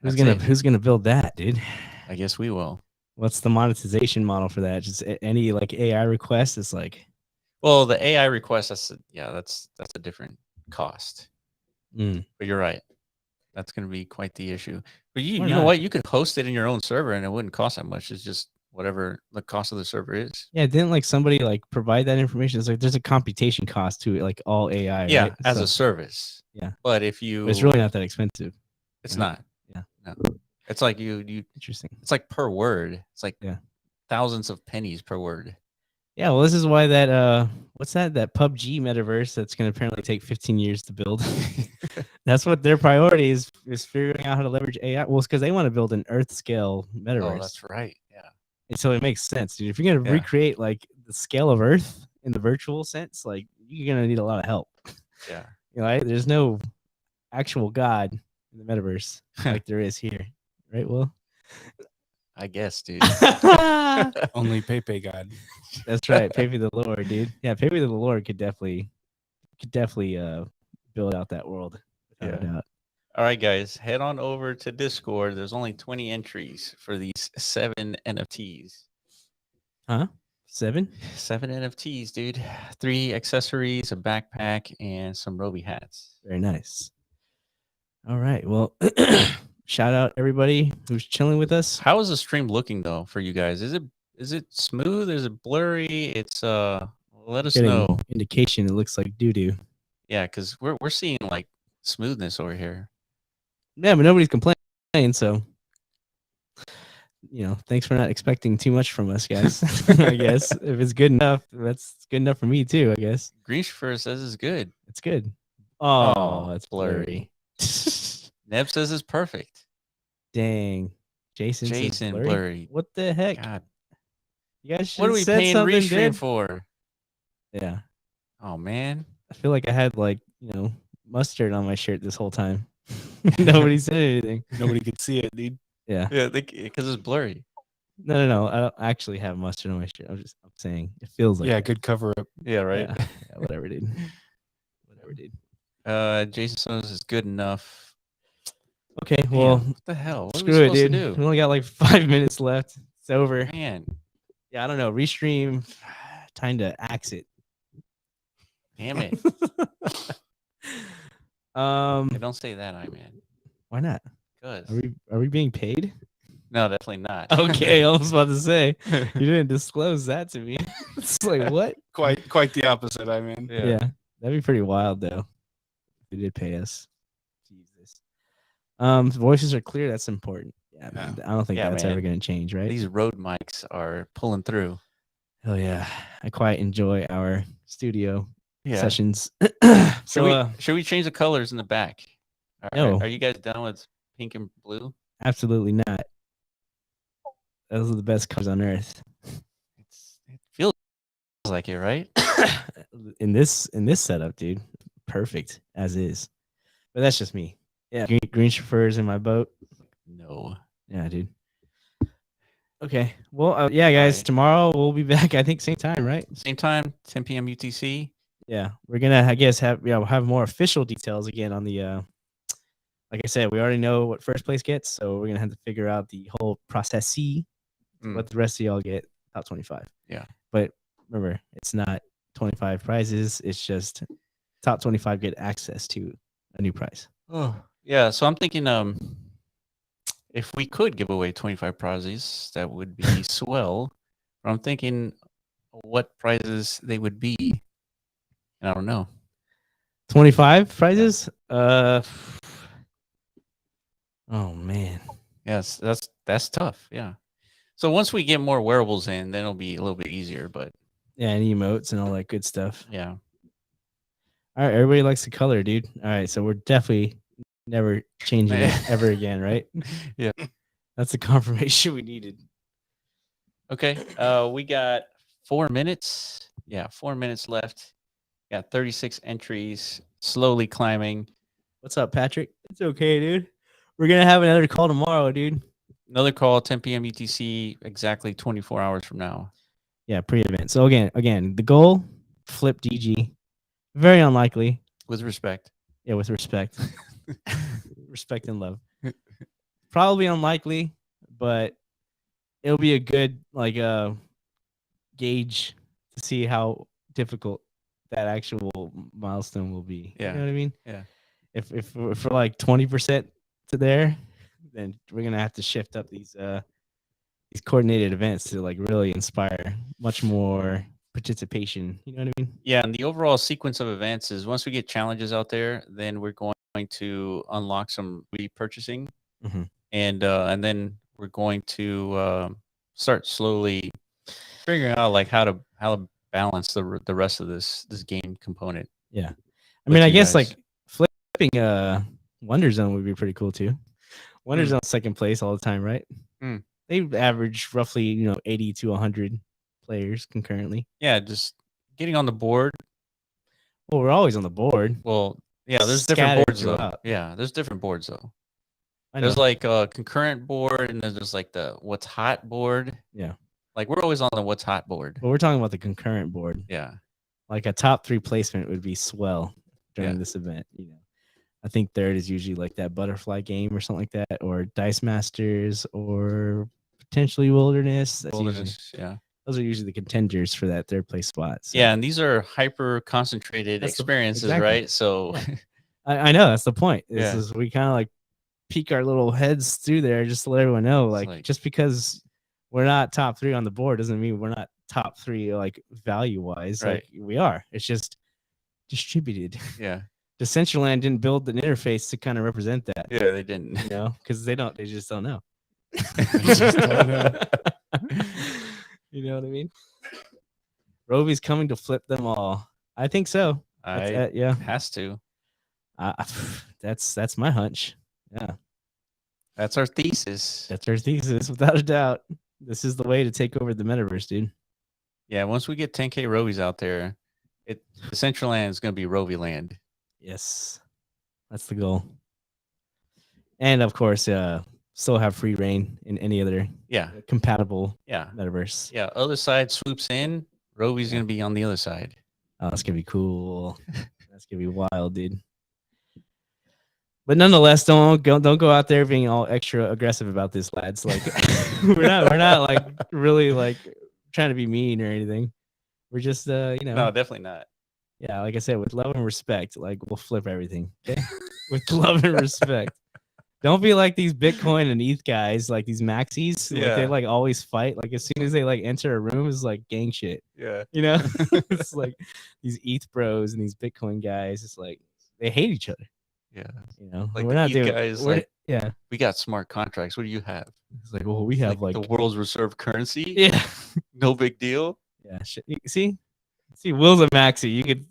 Who's gonna build that, dude? I guess we will. What's the monetization model for that? Just any AI request? It's like, well, the AI request. That's a different cost. But you're right. That's going to be quite the issue. But you know what? You could host it in your own server, and it wouldn't cost that much. It's just whatever the cost of the server is. Yeah, didn't somebody provide that information? It's like there's a computation cost to it, all AI. Yeah, right? as a service. Yeah, but it's really not that expensive. It's not. Yeah, no. It's like you. Interesting. It's like per word. It's like thousands of pennies per word. Yeah, well, this is why that what's that PUBG metaverse that's going to apparently take 15 years to build. That's what their priority is figuring out how to leverage AI. Well, it's because they want to build an Earth scale metaverse. Oh, that's right. Yeah. And so it makes sense, dude. If you're going to recreate the scale of Earth in the virtual sense, you're going to need a lot of help. Yeah. There's no actual God in the metaverse like there is here, right? Well, I guess, dude. Only Pepe God. That's right, Pepe the Lord, dude. Yeah, Pepe the Lord could definitely build out that world without a doubt. All right, guys, head on over to Discord. There's only 20 entries for these 7 NFTs. Huh? 7 NFTs, dude. 3 accessories, a backpack, and some Rovi hats. Very nice. All right. Well, shout out everybody who's chilling with us. How is the stream looking though for you guys? Is it smooth? Is it blurry? It's let us know. Indication it looks like doo-doo. Yeah, because we're seeing smoothness over here. Yeah, but nobody's complaining, so thanks for not expecting too much from us, guys. I guess if it's good enough, that's good enough for me too, I guess. Greenshfur says it's good. It's good. Oh, it's blurry. Neb says it's perfect. Dang. Jason blurry. What the heck? God. You guys should what are we paying Restream for? Yeah. Oh man. I feel like I had mustard on my shirt this whole time. Nobody said anything. Nobody could see it, dude. Yeah. Yeah, because it's blurry. No. I don't actually have mustard on my shirt. I'm saying it feels like that. Good cover up. Yeah, right. Yeah, whatever, dude. Jason says it's good enough. Okay, well, what the hell? What screw it, dude. We only got 5 minutes left. It's over. Man. Yeah, I don't know. Restream. Time to axe it. Damn it. Don't say that, man. Why not? Because are we being paid? No, definitely not. Okay, I was about to say you didn't disclose that to me. It's like what? Quite the opposite, I mean. Yeah, that'd be pretty wild though. If they did pay us. Voices are clear. That's important. Yeah, man. I don't think Yeah, that's man. ever going to change, right? These Rode mics are pulling through. Oh yeah, I quite enjoy our studio sessions. Should we change the colors in the back? No. Are you guys done with pink and blue? Absolutely not. Those are the best colors on earth. It feels like it, right? in this setup, dude. Perfect as is. But that's just me. Yeah, green chauffeurs in my boat. No. Yeah, dude. Okay. Well, yeah, guys. Right. Tomorrow we'll be back. I think same time, right? Same time, 10 p.m. UTC. Yeah, we're gonna, I guess, have more official details again on the. Like I said, we already know what first place gets, so we're gonna have to figure out the whole process C, what the rest of y'all get, top 25. Yeah. But remember, it's not 25 prizes. It's just top 25 get access to a new prize. Oh, yeah. So I'm thinking, if we could give away 25 prizes, that would be swell. But I'm thinking what prizes they would be. And I don't know. 25 prizes? Yeah. Oh man. Yes, that's tough. Yeah. So once we get more wearables in, then it'll be a little bit easier. But yeah, and emotes and all that good stuff. Yeah. All right, everybody likes the color, dude. All right, so we're definitely never changing it ever again, right? Yeah. That's the confirmation we needed. Okay. We got 4 minutes. Yeah, 4 minutes left. Got 36 entries, slowly climbing. What's up, Patrick? It's okay, dude. We're gonna have another call tomorrow, dude. Another call, 10 p.m. UTC, exactly 24 hours from now. Yeah, pre-event. So again, the goal: flip DG. Very unlikely. With respect. Yeah, with respect. Respect and love. Probably unlikely, but it'll be a good gauge to see how difficult that actual milestone will be. Yeah. You know what I mean? Yeah. If we're like 20% to there, then we're gonna have to shift up these coordinated events to like really inspire much more participation. You know what I mean? Yeah, and the overall sequence of events is once we get challenges out there, then we're going to unlock some repurchasing, and then we're going to start slowly figuring out like how to balance the rest of this game component. Yeah, I mean, I guess like flipping Wonder Zone would be pretty cool too. Wonder Zone second place all the time, right? They average roughly 80 to 100 players concurrently. Yeah, just getting on the board. Well, we're always on the board. Well, yeah, there's different boards though. Yeah, there's different boards though. There's like a concurrent board, and then there's like the what's hot board. Yeah, like we're always on the what's hot board. But we're talking about the concurrent board. Yeah, like a top 3 placement would be swell during this event. I think third is usually like that butterfly game or something like that, or Dice Masters, or potentially Wilderness. That's Wilderness, usually, those are usually the contenders for that third place spot. So. Yeah, and these are hyper concentrated experiences, right? So I know that's the point. Is we kind of like peek our little heads through there just to let everyone know, like just because we're not top 3 on the board doesn't mean we're not top 3 like value wise. Right. Like we are. It's just distributed. Yeah. Decentraland didn't build an interface to kind of represent that. Yeah, they didn't. Because they just don't know. They just don't know. You know what I mean? Rovi's coming to flip them all. I think so. Yeah, has to. That's my hunch. Yeah, that's our thesis. That's our thesis, without a doubt. This is the way to take over the metaverse, dude. Yeah, once we get 10K Rovies out there, Decentraland is going to be Rovi land. Yes, that's the goal. And of course, still have free reign in any other compatible metaverse. Yeah, other side swoops in, Rovi's going to be on the other side. Oh, that's going to be cool. That's going to be wild, dude. But nonetheless, don't go out there being all extra aggressive about this, lads. Like we're not like really like trying to be mean or anything. We're just No, definitely not. Yeah, like I said, with love and respect, like we'll flip everything. Okay? With love and respect. Don't be like these Bitcoin and ETH guys, like these maxis. Like they like always fight. Like as soon as they like enter a room, it's like gang shit. Yeah. It's like these ETH bros and these Bitcoin guys. It's like they hate each other. Yeah. Like we're not doing guys. Yeah. We got smart contracts. What do you have? It's like, well, we have like the world's reserve currency. Yeah. No big deal. Yeah. See, Will's a maxi. You could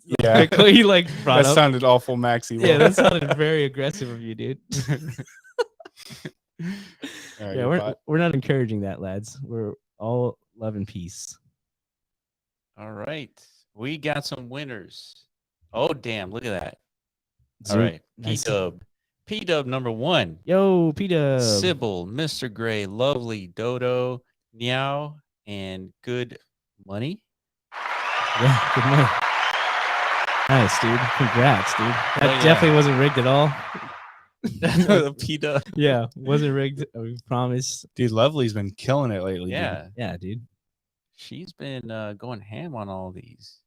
he like brought that up. sounded awful, Maxi. Yeah, that sounded very aggressive of you, dude. Right, we're not encouraging that, lads. We're all love and peace. All right, we got some winners. Oh damn! Look at that. Zoom. All right, Nice. P-Dub number 1. Yo, P-Dub. Sybil, Mr. Gray, Lovely, Dodo, Meow, and Good Money. Yeah, good money. Nice, dude. Congrats, dude. That definitely wasn't rigged at all. P-Dub. Yeah, wasn't rigged. We promise. Dude, Lovely's been killing it lately. Yeah. Dude. Yeah, dude. She's been going ham on all these.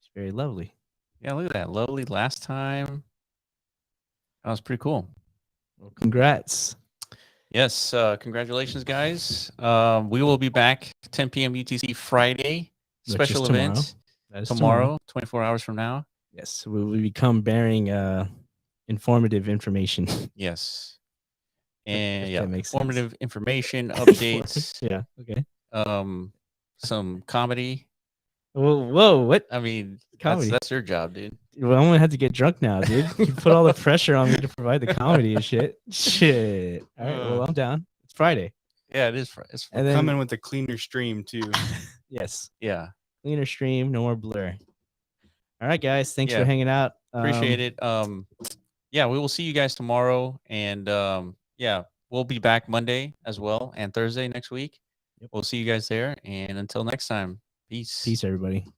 She's very lovely. Yeah, look at that. Lovely last time. That was pretty cool. Well, congrats. Yes, congratulations, guys. We will be back 10 p.m. UTC Friday. Special event tomorrow, 24 hours from now. Yes, we will become bearing informative information. Yes. And that makes informative information, updates. Yeah, okay. Some comedy. Whoa, what? I mean, comedy. That's your job, dude. Well, I'm gonna have to get drunk now, dude. You put all the pressure on me to provide the comedy and shit. Shit. All right, well, I'm down. It's Friday. Yeah, it is Friday. And then coming with a cleaner stream too. Yes. Yeah. Cleaner stream, no more blur. All right, guys. Thanks for hanging out. Appreciate it. Yeah, we will see you guys tomorrow, and yeah, we'll be back Monday as well and Thursday next week. Yep. We'll see you guys there, and until next time, peace. Peace, everybody. Bye.